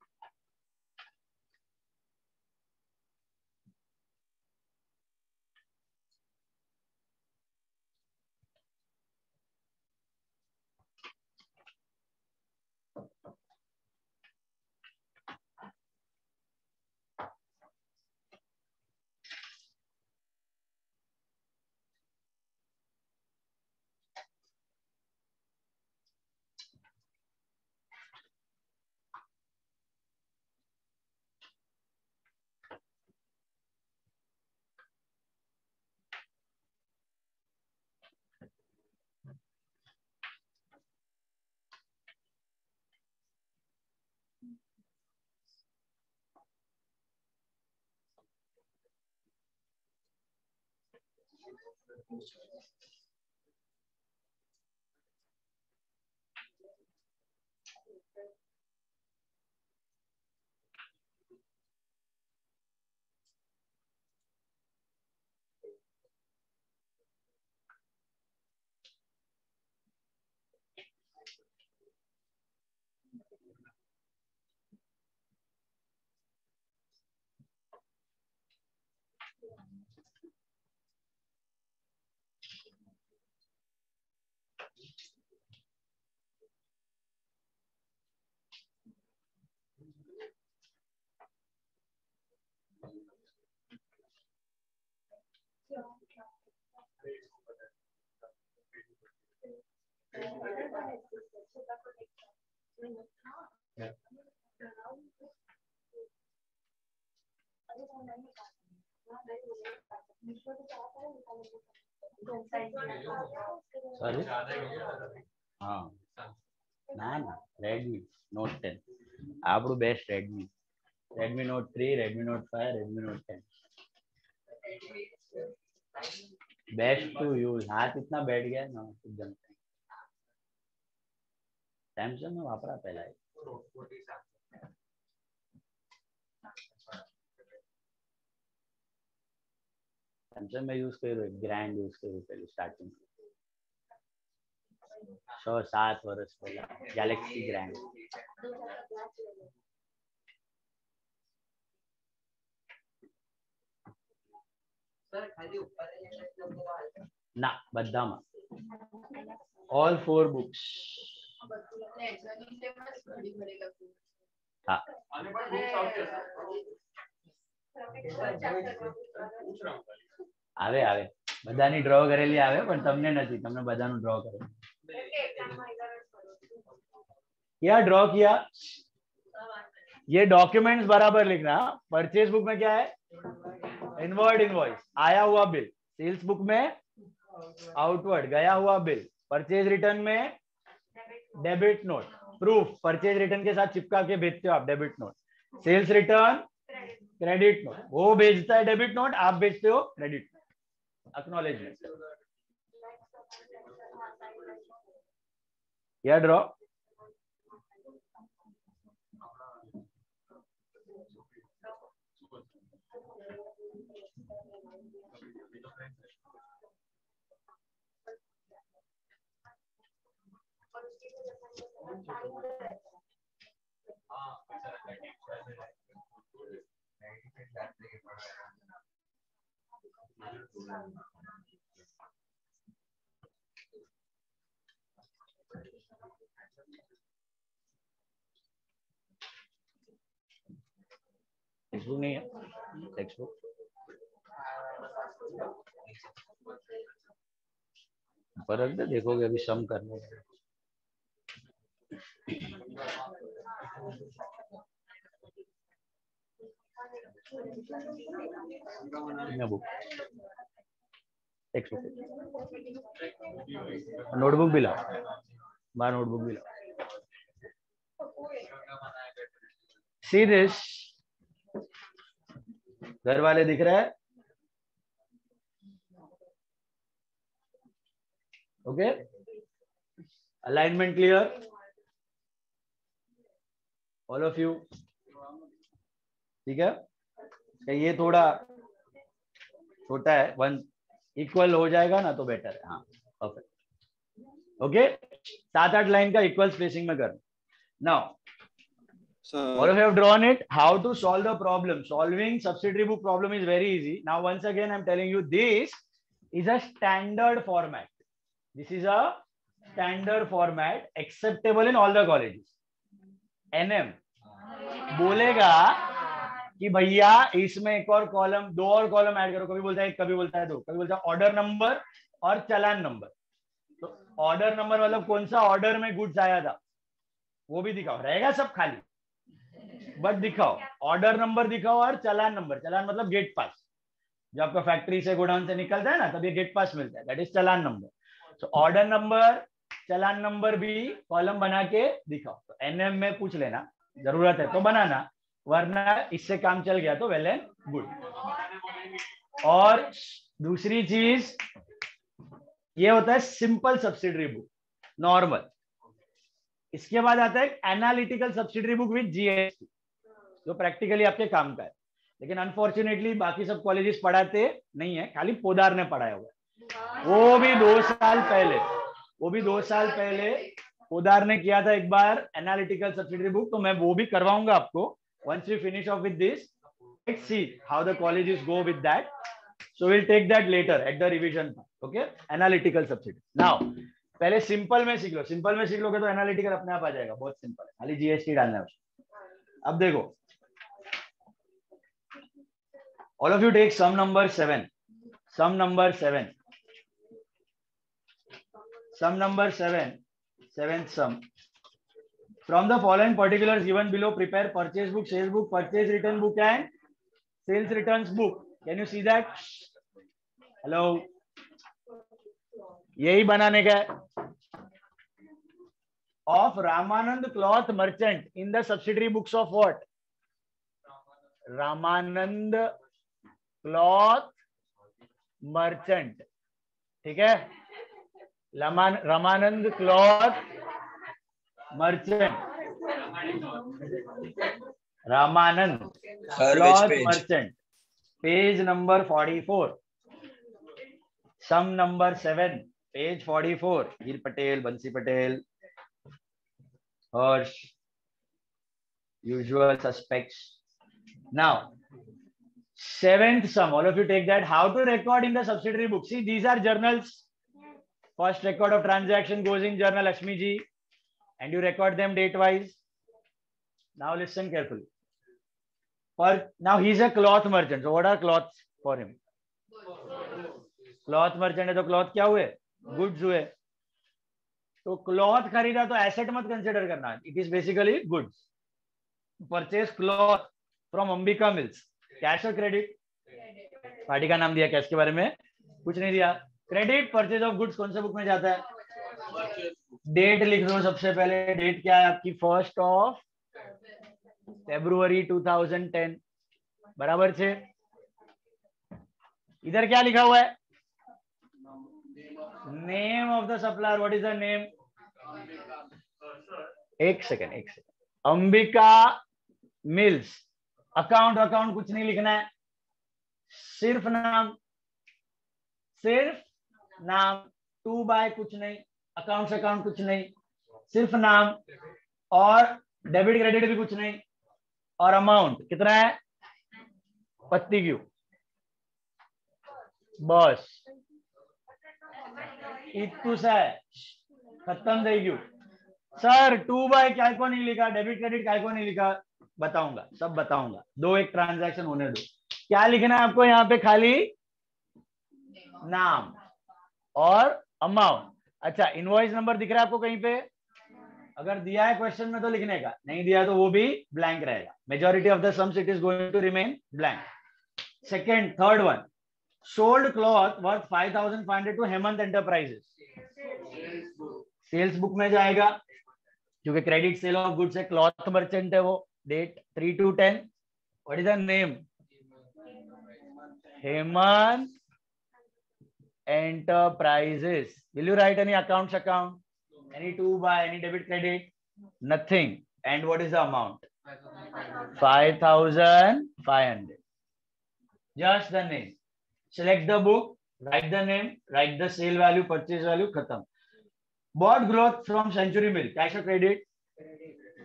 Sorry हाँ ना ना रेडमी नोट 10 આપણું best Redmi note 3 Redmi note 5 Redmi note 10 best to use. हाथ इतना बैठ गया ना एकदम. सैमसंग में वापरा पहला है. सैमसंग में यूज करो ग्रैंड यूज करो पहले स्टार्टिंग 6-7 वर्ष पहला गैलेक्सी ग्रैंड. ना बदामा ऑल 4 बुक्स. हाँ आवे आवे બધાની ડ્રો કરેલી આવે પણ તમને નથી. તમને બધાનું ડ્રો કરે. क्या ड्रॉ किया? ये डॉक्यूमेंट्स बराबर लिखना. परचेज बुक में क्या है? इनवर्ड इनवॉइस आया हुआ बिल. सेल्स बुक में आउटवर्ड गया हुआ बिल. परचेज रिटर्न में debit note. Proof purchase return के साथ चिपका के भेजते हो आप debit note. Sales return credit note. वो भेजता है डेबिट नोट, आप भेजते हो क्रेडिट नोट. एक्नॉलेजमेंट. या ड्रॉ. टेक्स्टबुक नहीं है. टेक्स्टबुक पर रख दे. देखोगे अभी सम करने बुक टेक्स्टबुक नोटबुक भी लाओ. बाहर नोटबुक भी लाओ. See this. घर वाले दिख रहा है? Okay. Alignment clear all of you? ठीक है. ये थोड़ा छोटा है. 1 इक्वल हो जाएगा ना तो बेटर है. हाँ परफेक्ट. ओके. 7-8 लाइन का इक्वल स्पेसिंग में कर. Now all of you have drawn it. How to solve the problem? Solving subsidiary book problem is very easy. Now once again I'm telling you, this is a standard format. This is a standard format acceptable in all the colleges. NM बोलेगा कि भैया इसमें एक और column, 2 और column add करो. कभी बोलता है 1, कभी बोलता है 2, कभी बोलता है ऑर्डर नंबर और चालान नंबर. तो ऑर्डर नंबर मतलब कौन सा ऑर्डर में गुड्स आया था वो भी दिखाओ. रहेगा सब खाली बट दिखाओ. ऑर्डर नंबर दिखाओ और चालान नंबर. चालान मतलब गेट पास. जब आपका फैक्ट्री से गोडाउन से निकलता है ना तब ये गेट पास मिलता है. That is challan number. So order number challan number भी कॉलम बना के दिखाओ. तो एनएम में पूछ लेना. जरूरत है तो बनाना, वरना इससे काम चल गया तो वेल एंड गुड. और दूसरी चीज ये होता है सिंपल सब्सिडरी बुक, नॉर्मल। इसके बाद आता है analytical subsidiary book with GST, जो प्रैक्टिकली आपके काम का है। लेकिन अनफॉर्चुनेटली बाकी सब कॉलेजेस पढ़ाते नहीं है, खाली पोदार ने पढ़ाया हुआ है। वो भी 2 साल पहले पोदार ने किया था एक बार एनालिटिकल सब्सिडरी बुक, तो मैं वो भी करवाऊंगा आपको। once we finish off with this, let's see how the colleges go with that, so we'll take that later at the revision part. Okay, analytical subsidy. Now पहले सिंपल में सीख लो, simple में सीख लोगे तो एनालिटिकल अपने आप आ जाएगा, बहुत सिंपल है, खाली जीएसटी डालना है उसमें। अब देखो, all of you take sum number 7, sum number 7, sum number 7, seventh sum. From the following particulars given below, prepare purchase book, sales book, purchase return book and sales returns book. Can you see that? Hello, यही बनाने का है। Of Ramanand Cloth Merchant in the subsidiary books of what? Ramanand Cloth Merchant, ठीक है? Ramanand Cloth Merchant, Ramanand Cloth Merchant, page number 44, sum number 7, page 44. Gir Patel, Bansi Patel, Harsh, usual suspects. Now, 7th sum, all of you take that. How to record in the subsidiary book? See, these are journals. First record of transaction goes in journal Ashmi ji, and you record them date wise. Now listen carefully. Now he's a cloth merchant. So what are cloths for him? Cloth merchant है तो cloth क्या हुए? Goods हुए। तो cloth खरीदा तो asset मत consider करना. It is basically goods. Purchase cloth from Ambika Mills. Cash or credit? Party का नाम दिया, कैश के बारे में कुछ नहीं दिया। क्रेडिट परचेज ऑफ गुड्स कौन से बुक में जाता है? डेट लिख दो सबसे पहले। डेट क्या है आपकी? 1 फरवरी 2010, बराबर छे। इधर क्या लिखा हुआ है? Name of the supplier. What is the name? एक सेकेंड, अंबिका मिल्स। अकाउंट कुछ नहीं लिखना है, सिर्फ नाम, टू बाय कुछ नहीं, अकाउंट कुछ नहीं, सिर्फ नाम, और डेबिट क्रेडिट भी कुछ नहीं, और अमाउंट कितना है? पत्ती क्यों, बस इतु से खत्म थे क्यों सर? 2 बाय क्या को नहीं लिखा, डेबिट क्रेडिट क्या को नहीं लिखा? बताऊंगा, सब बताऊंगा। एक ट्रांजैक्शन होने दो। क्या लिखना है आपको यहाँ पे? खाली नाम और अमाउंट। अच्छा, इनवॉइस नंबर दिख रहा है आपको कहीं पे? अगर दिया है क्वेश्चन में तो लिखने का, नहीं दिया तो वो भी ब्लैंक रहेगा। Majority of the sums it is going to remain blank. Second, third one, sold cloth worth 5500 to Hemant enterprises. Sales book में जाएगा क्योंकि क्रेडिट सेल ऑफ गुड्स है, क्लॉथ मर्चेंट है वो। Date 3/2/10। What is the name? Hemant Enterprises. Will you write any account, any to buy, any debit credit? Nothing. And what is the amount? 5500. Just the name. Select the book, write the name, write the sale value, purchase value, khatam. Bought growth from Century Mill. Cash or credit?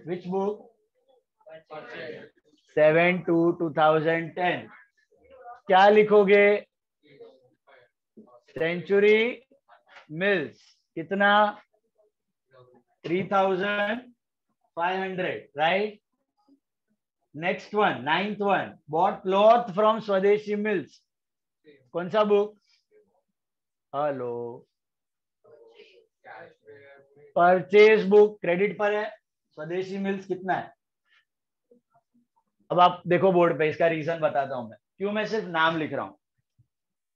Which book? 7/2/2010. क्या लिखोगे? Century mills कितना? 3500, right? Next one, 9th one, bought cloth from Swadeshi mills. कौन सा book? Hello, purchase book, credit पर है। स्वदेशी mills कितना है? अब आप देखो बोर्ड पे, इसका रीजन बताता हूं मैं क्यों मैं सिर्फ नाम लिख रहा हूं।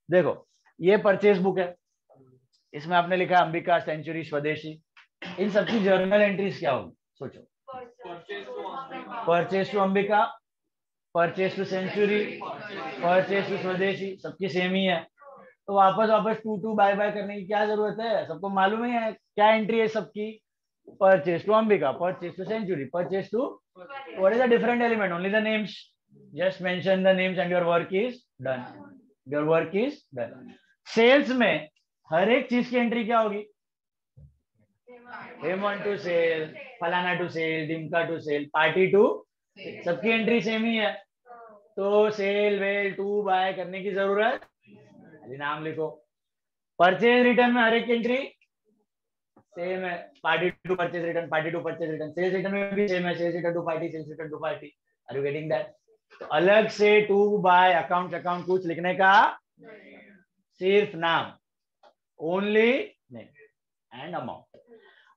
देखो, ये परचेज बुक है, इसमें आपने लिखा अंबिका, सेंचुरी, स्वदेशी। इन सबकी जर्नल एंट्रीज क्या होगी? सोचो। Purchase to Ambika, purchase to century, purchase to Swadeshi, सबकी सेम ही है। तो वापस वापस टू बाय बाय करने की क्या जरूरत है? सबको मालूम ही है क्या एंट्री है सबकी। Purchase to Ambika, purchase to century, purchase to, what is the different element? Only the names, just mention the names and your work is done, your work is done. Sales में हर एक चीज की एंट्री क्या होगी? Hemant to sale, फलाना to sale, Dimka to sale, party to, सबकी entry same ही है। तो सेल वेल टू बाय करने की जरूरत, नाम लिखो। परचेज रिटर्न में हर एक एंट्री सेम है, party to purchase return, party to purchase return. Sales return में भी सेम है, sales return to party, sales return to party. Are you getting that? तो अलग से टू बाय अकाउंट कुछ लिखने का, सिर्फ नाम, ओनली नेम एंड अमाउंट।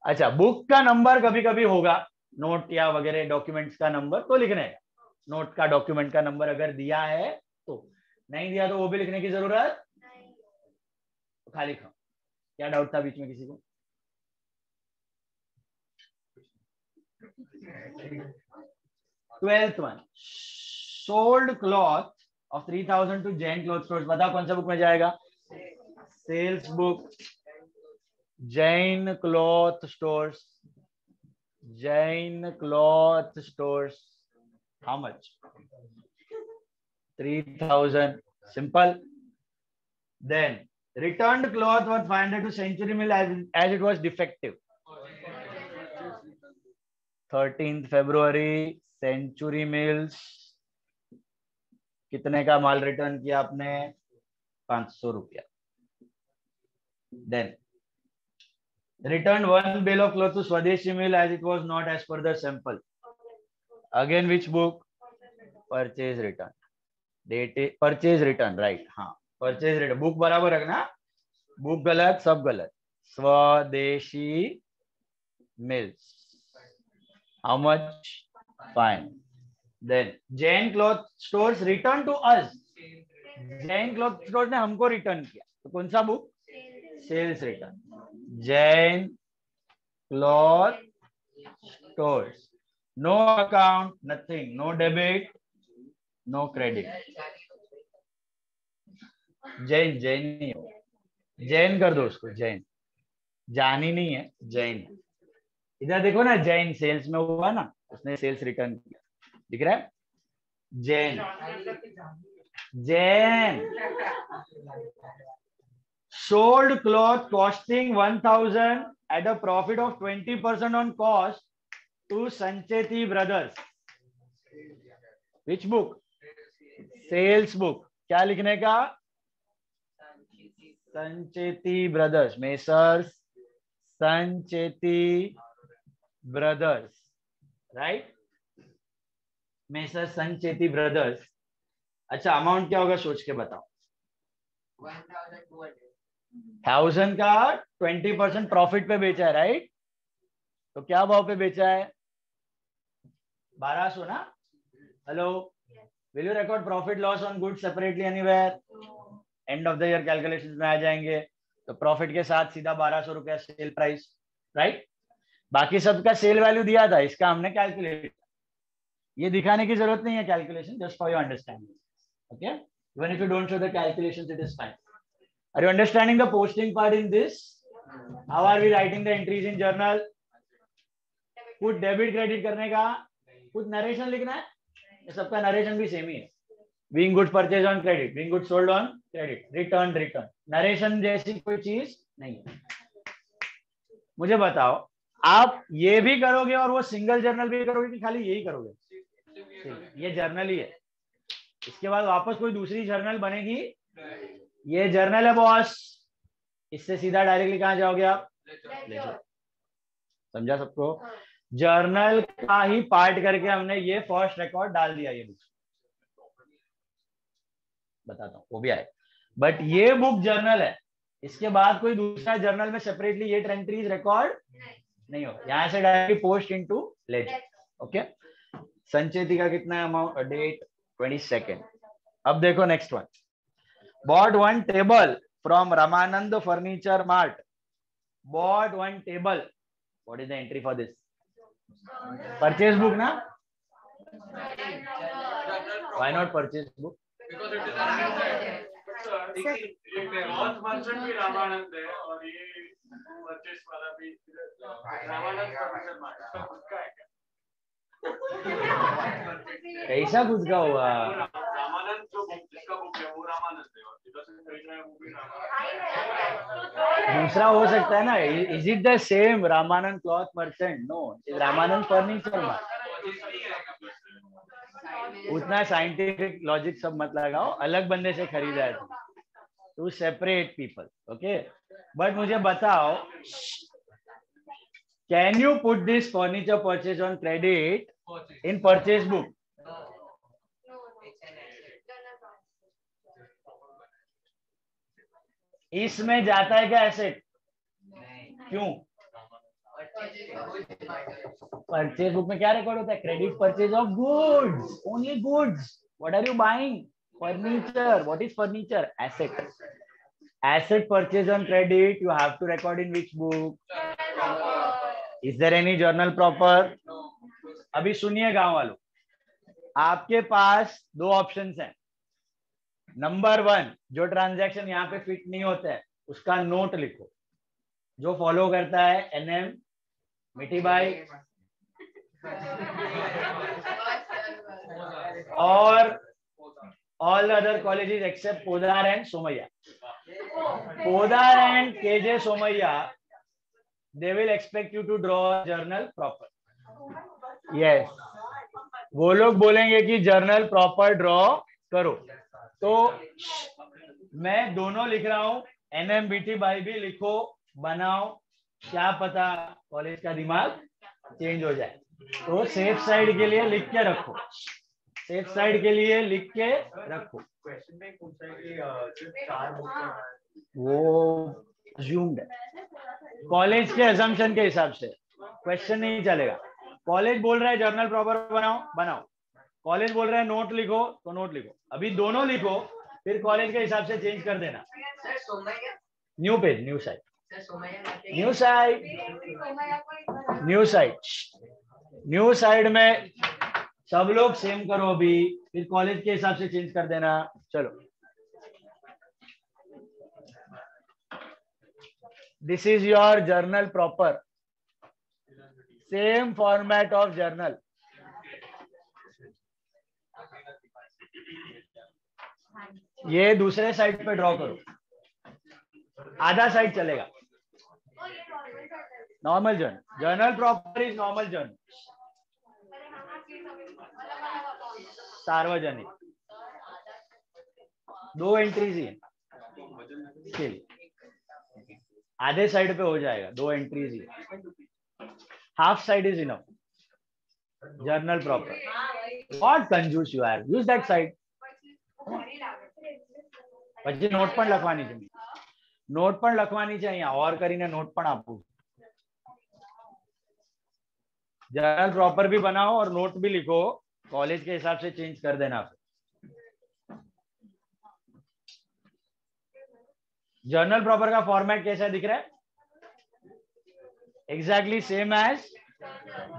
अच्छा, बुक का नंबर कभी कभी होगा, नोट या वगैरह डॉक्यूमेंट्स का नंबर तो लिखने का, नोट का डॉक्यूमेंट का नंबर अगर दिया है तो, नहीं दिया तो वो भी लिखने की जरूरत तो खाली खाओ। क्या डाउट था बीच में किसी को? Twelfth one, sold cloth of 3000 to Jain cloth stores. बताओ कौन सा बुक में जाएगा? Sales book, Jain cloth stores, Jain cloth stores. How much? 3000, simple. Then returned cloth worth 500 to Century Mill as it was defective. 13th February, Century Mills कितने का माल return किया आपने? 500 रुपया। Then returned one bale of cloth to Swadeshi Mill as it was not as per the sample. Again which book? Purchase return. Date purchase return, right? हाँ, purchase return. Book बराबर रखना, book गलत सब गलत। Swadeshi mills, how much? Fine. Then Jain cloth stores return to us, Jain cloth stores ने हमको return किया, तो कौन सा book? Sales return, Jain cloth stores. No account, nothing, no debit, no credit. Jain, Jain नहीं हो, जैन कर दो उसको, जैन। जानी नहीं है, जैन। इधर देखो ना, जैन सेल्स में हुआ ना, उसने सेल्स रिटर्न किया, दिख रहा है? Jain, Jain. Sold cloth costing 1000 at a profit of 20% on cost to Sancheti brothers. Which book? Sales book. क्या लिखने का? Sancheti brothers, messrs Sancheti brothers, right? Messrs Sancheti brothers. अच्छा, अमाउंट क्या होगा सोच के बताओ? 1000 का 20% प्रॉफिट पे बेचा है, राइट? तो क्या भाव पे बेचा है? 1200 ना? Hello, will you record profit loss on goods separately anywhere? End of the year calculation में आ जाएंगे, तो प्रॉफिट के साथ सीधा 1200 रुपया सेल प्राइस, राइट? बाकी सबका सेल वैल्यू दिया था, इसका हमने कैलकुलेट, ये दिखाने की जरूरत नहीं है calculation, just for your understanding, okay? Even if you don't show the calculations, it is fine. Are you understanding the posting part in this? How are we writing the entries in journal? कुछ debit credit करने का, कुछ narration लिखना है, सबका narration भी same ही है। Being goods purchased on credit, being goods sold on credit, return, return. Narration जैसी कोई चीज नहीं है। मुझे बताओ, आप ये भी करोगे और वो सिंगल जर्नल भी करोगे कि खाली यही करोगे? ये जर्नल ही है, इसके बाद वापस कोई दूसरी जर्नल बनेगी? ये जर्नल है बॉस, इससे सीधा डायरेक्टली कहाँ जाओगे आप? लेजर। समझा सबको? जर्नल का ही पार्ट करके हमने ये फर्स्ट रिकॉर्ड डाल दिया, ये बुक बताता हूँ वो भी आए, बट ये बुक जर्नल है, इसके बाद कोई दूसरा जर्नल में सेपरेटली ये एंट्रीज रिकॉर्ड नहीं होगा, यहाँ से directly post into ledger, okay? Sancheti का कितना है अमाउंट? Date 22nd। अब देखो next one, bought one table from Ramanand furniture mart, bought one table, what is the entry for this? Purchase book ना? Why not purchase book?
भी रामानंद है और ये परचेस वाला भी रामानंद फर्नीचर मार्ट खुद का है क्या?
कैसा खुद का हुआ?
रामानंद जो जिसका बुक है वो रामानंद है और जिधर से खरीद रहे हैं वो भी रामानंद।
दूसरा हो सकता है ना? Is it the same Ramanand cloth merchant? No, Ramanand furniture mart. उतना साइंटिफिक लॉजिक सब मत लगाओ, अलग बंदे से खरीदा है to separate people, okay? But मुझे बताओ, can you put this furniture purchase on credit in purchase book? इसमें जाता है क्या एसेट? क्यों? परचेज बुक में क्या रिकॉर्ड होता है? Credit purchase of goods, only goods. What are you buying? Furniture. What is furniture? Asset. Asset purchase on credit, you have to record in which book? Is there any journal proper? अभी सुनिए गांव वालों, आपके पास दो options हैं. Number 1, जो transaction यहाँ पे फिट नहीं होता है उसका नोट लिखो. जो फॉलो करता है एनएम, मिठी भाई और all other colleges except Podar and Somaiya. Podar and KJ Somaiya, they will expect you to draw a journal proper. Yes, वो लोग बोलेंगे कि जर्नल प्रॉपर ड्रॉ करो. तो मैं दोनों लिख रहा हूँ, एनएमबीटी भाई भी लिखो, बनाओ. क्या पता कॉलेज का दिमाग चेंज हो जाए. तो सेफ साइड के लिए लिख के रखो. सेफ साइड के लिए लिख के रखो.
क्वेश्चन में पूछा है कि सिर्फ 4 बुक
वो अज्यूम्ड है. कॉलेज के अजम्पशन के हिसाब से क्वेश्चन नहीं चलेगा. कॉलेज बोल रहा है जर्नल प्रॉपर बनाओ, बनाओ. कॉलेज बोल रहा है नोट लिखो, तो नोट लिखो. अभी दोनों लिखो, फिर कॉलेज के हिसाब से चेंज कर देना. New page, new side, new side, new side. New side में सब लोग सेम करो अभी, फिर कॉलेज के हिसाब से चेंज कर देना. चलो, this is your journal proper. Same format of journal. ये दूसरे साइड पे ड्रॉ करो. आधा साइड चलेगा. Normal journal, journal proper is normal journal. सार्वजनिक 2 एंट्रीज ही है. आधे साइड पे हो जाएगा, 2 एंट्रीज ही. Half side is enough. Journal proper. What कंजूस you are, use that side. પછી નોટ પણ લખવાની છે. નોટ પણ લખવાની છે અહીંયા, ઓર કરીને નોટ પણ આપું. जर्नल प्रॉपर भी बनाओ और नोट भी लिखो. कॉलेज के हिसाब से चेंज कर देना. जर्नल प्रॉपर का फॉर्मेट कैसा दिख रहा है? Exactly same as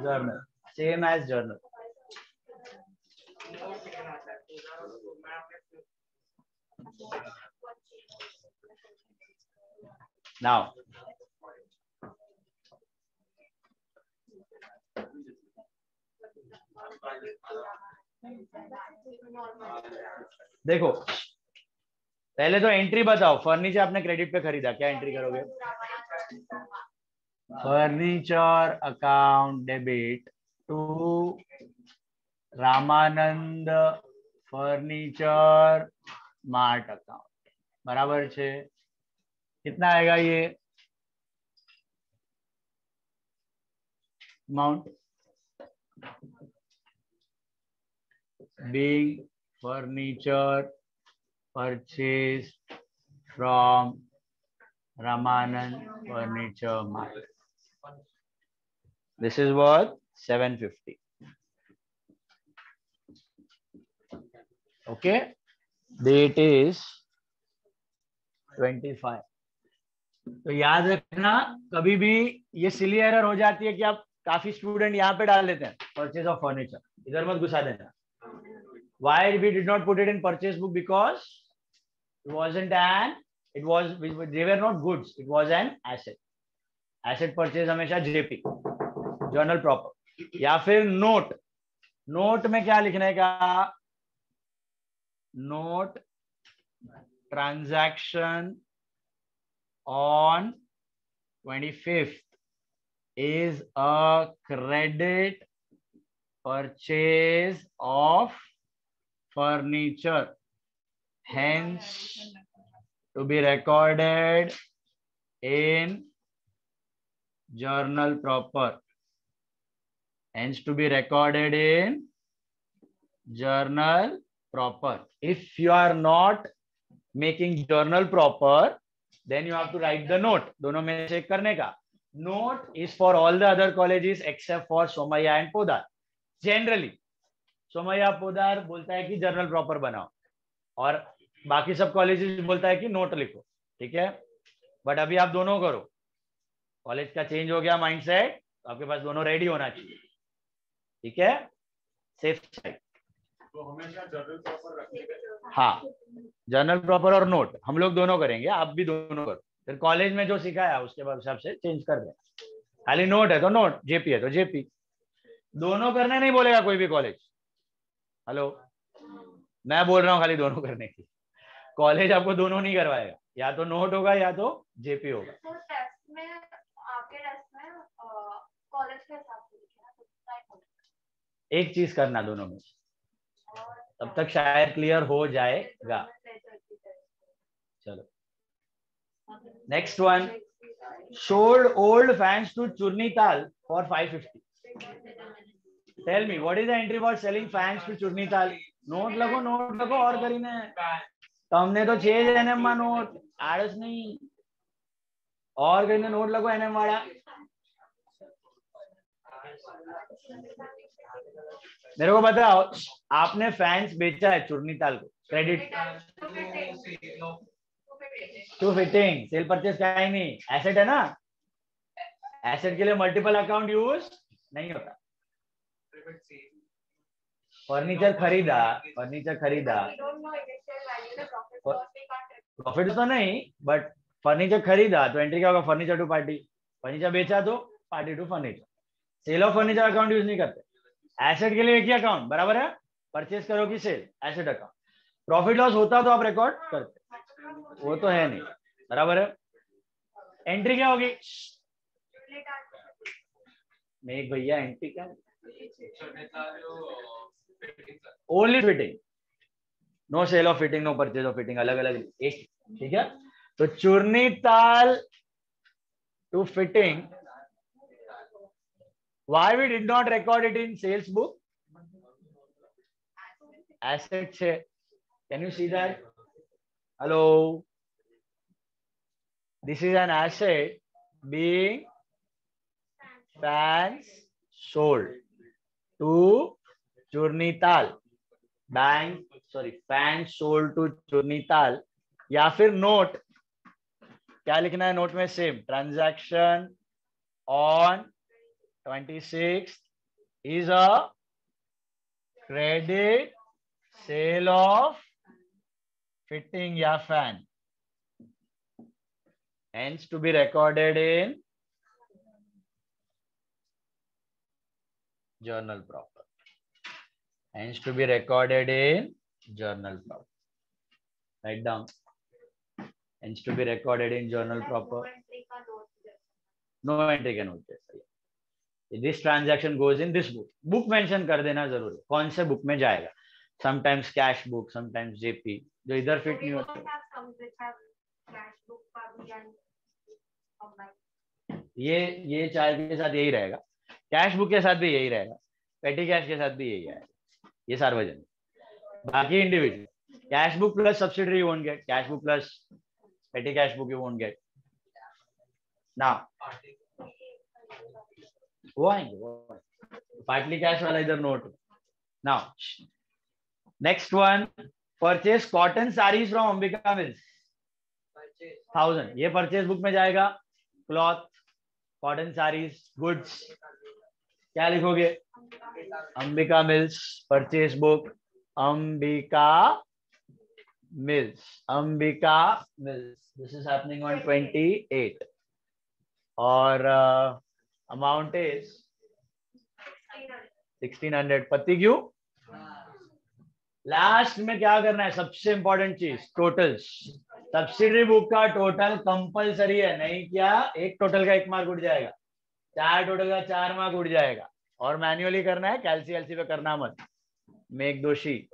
journal. Same as journal. Now देखो, पहले तो एंट्री बताओ. फर्नीचर आपने क्रेडिट पे खरीदा, क्या एंट्री करोगे? Furniture account debit to Ramanand furniture mart account. बराबर છે. कितना आएगा ये amount? being furniture purchased from Ramanand Furniture Mart. This is worth 750. Okay, date is 25. तो याद रखना, कभी भी ये सिली एरर हो जाती है कि आप काफी स्टूडेंट यहाँ पे डाल लेते हैं परचेज ऑफ फर्नीचर. इधर मत घुसा देना. Why we did not put it in purchase book? Because they were not goods, it was an asset. Asset purchase हमेशा JP, journal proper. या फिर note, note में क्या लिखने का? Note transaction on 25th is a credit purchase of furniture, hence to be recorded in journal proper. Hence to be recorded in journal proper. If you are not making journal proper, then you have to write the note. दोनों में से करने का. Note is for all the other colleges except for Somaiya and Podar. Generally, Somaiya Podar बोलता है कि journal proper बनाओ, और बाकी सब कॉलेजेस बोलता है कि नोट लिखो. ठीक है, बट अभी आप दोनों करो. कॉलेज का चेंज हो गया माइंडसेट, तो आपके पास दोनों रेडी होना चाहिए. ठीक है, सेफ साइड.
तो हमेशा जर्नल प्रॉपर रखिएगा.
हाँ, जर्नल प्रॉपर और नोट हम लोग दोनों करेंगे, आप भी दोनों करो. फिर कॉलेज में जो सिखाया उसके हिसाब से चेंज कर दें. खाली नोट है तो नोट, जेपी है तो जेपी. दोनों करने नहीं बोलेगा कोई भी कॉलेज. हेलो, मैं बोल रहा हूँ खाली दोनों करने की. कॉलेज आपको दोनों नहीं करवाएगा, या तो नोट होगा या तो जेपी होगा.
तो टेस्ट में, आपके टेस्ट में कॉलेज के हिसाब से लिखना.
एक चीज करना दोनों में, तब तक शायद क्लियर हो जाएगा. चलो, next one. Sold old fans to Churnital for 550. Tell me what is the entry for selling fans to Churnital. Note लगो, नोट लगो. और करीने તમને તો છે જ એનએમ માં નોટ, આળસ નહીં. और કરીને नोट लगो एनएम वाला. मेरे को बताओ, आपने फैंस बेचा है चुर्नीताल को, credit to fitting, sale purchase का ही नहीं. एसेट है ना, एसेट के लिए मल्टीपल अकाउंट यूज नहीं होता. फर्नीचर खरीदा, फर्नीचर खरीदा, प्रॉफिट तो नहीं, बट फर्नीचर खरीदा तो एंट्री क्या होगा? Furniture to party. फर्नीचर बेचा तो party to furniture. Sale of furniture account use नहीं करते. एसेट के लिए एक ही अकाउंट बराबर है. परचेज करो कि sale, asset account. Profit loss होता तो आप रिकॉर्ड करते, वो तो है नहीं. बराबर है. एंट्री क्या होगी? मेघ भैया एंट्री क्या? Only fitting, no sale of fitting, no purchase of fitting. अलग अलग एक. ठीक है, तो Churnital to fitting. Why we did not record it in sales book? Asset है. Can you see that? Hello. This is an asset being fans sold to Churnital. Fans sold to Churnital. या फिर note क्या लिखना है? Note में same. Transaction on 26th is a credit sale of fitting या fan, hence to be recorded in journal proper. Hence to be recorded in journal proper. Write down. Hence to be recorded in journal proper. No entry का note. This transaction goes in this book. Book mention कर देना जरूरी, कौन से book में जाएगा. Sometimes cash book, sometimes JP, जो इधर फिट नहीं होते. ये चार के साथ यही रहेगा. कैश बुक के साथ भी यही रहेगा. पेटी कैश के साथ भी यही आएगा. ये सार्वजनिक. बाकी individual. Cash book plus subsidiary you won't get. Cash book plus पेटी cash book you won't get. Now वो आएंगे. पार्टली कैश वाला इधर note. Now next one. Purchase cotton saris from Ambika mills 1000. ये परचेज बुक में जाएगा. Cloth, cotton saris, goods. क्या लिखोगे? Ambika mills purchase book. Ambika Mills, Ambika Mills. This is happening on 28. और amount is 1600. पति क्यों? लास्ट में क्या करना है? सबसे इंपॉर्टेंट चीज, टोटल्स। सब्सिडरी बुक का टोटल कंपलसरी है, नहीं क्या एक टोटल का 1 मार्क उठ जाएगा, 4 टोटल का 4 मार्क उठ जाएगा। और मैन्युअली करना है, कैलसी एलसी पे करना मत। मेक दोषी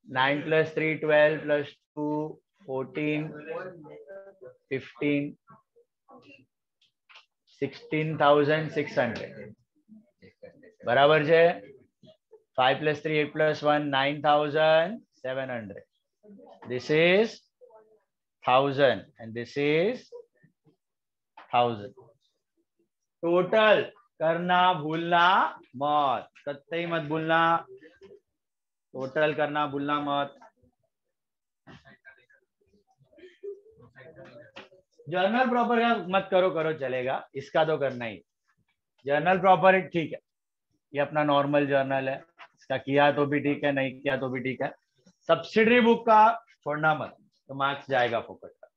9 + 3 12 + 2 14 15 16,600 बराबर છે। 5 + 3 8 + 1 9,700. This is 1000 and this is 1000. Total करना भूलना मत, कतई मत भूलना, टोटल करना भूलना मत। जर्नल प्रॉपर का मत करो, करो चलेगा, इसका तो करना ही। जर्नल प्रॉपर ठीक है, ये अपना नॉर्मल जर्नल है, इसका किया तो भी ठीक है, नहीं किया तो भी ठीक है। सब्सिडरी बुक का छोड़ना मत, तो मार्क्स जाएगा फोकट का।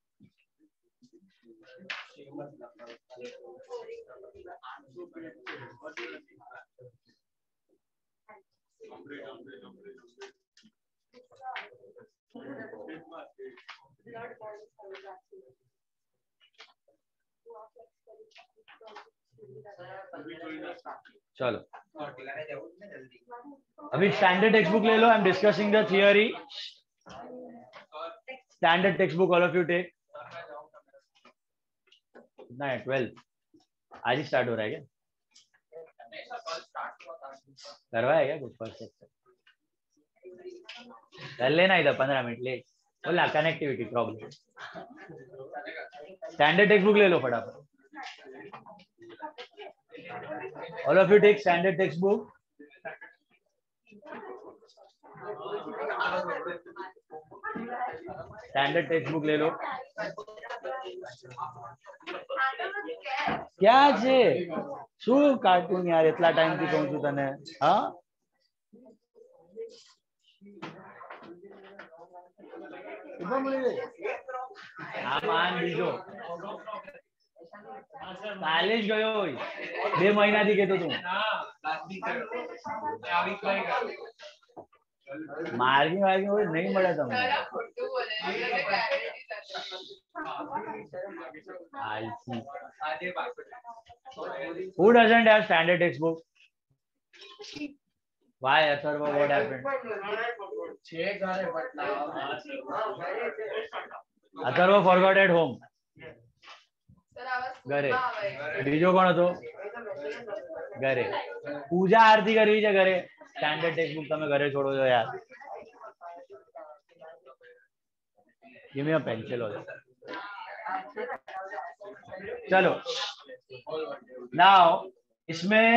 चलो अभी स्टैंडर्ड टेक्स्ट बुक ले लो। I am discussing the theory. Standard text book all of you take. कितना है? 12 आज ही स्टार्ट हो रहा है क्या? करवाया क्या कुछ फर्स्ट सेक्शन? कर लेना इधर 15 मिनट लेट, बोला connectivity problem. Standard text book ले लो फटाफट। All of you take standard text book. Standard text book ले लो। क्या છે શું કાર્ટૂન યાર, એટલા ટાઈમ થી કહું છું તને। હા આ માન બીજો કાલે જ ગયો હોય, 2 મહિનાથી કહેતો તું। માર્કિંગ વાર્કિંગ હોય નહીં મળે તમને। Who doesn't have standard textbook? Why, Atharva? What happened? Atharva forgot at home. ઘરે બીજો કોણ હતો? ઘરે પૂજા આરતી કરવી છે ઘરે। સ્ટાન્ડર્ડ ટેક્સ્ટ બુક તમે ઘરે છોડો છો યાર। Give me a pencil also. चलो नाउ इसमें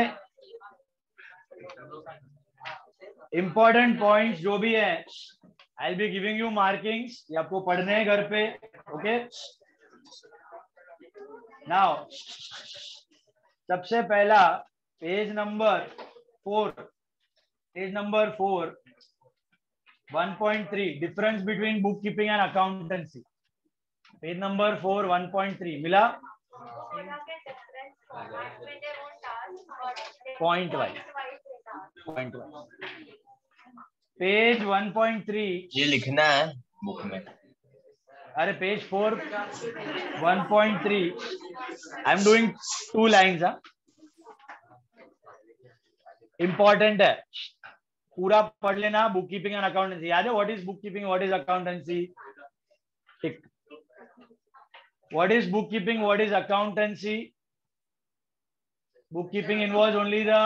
इंपॉर्टेंट पॉइंट्स जो भी है I will be giving you markings, ये आपको पढ़ने हैं घर पे। ओके नाउ सबसे पहला page number 4 1.3 difference between book keeping and accountancy. Page number 4 1.3 मिला? पॉइंट वाइज पेज 1.3
ये लिखना है बुक में।
अरे page 4 1.3 I am doing 2 lines. Important है, पूरा पढ़ लेना। बुक कीपिंग एंड अकाउंटेंसी याद है? What is book keeping, what is accountancy? ठीक। What is bookkeeping? What is accountancy? Bookkeeping involves only the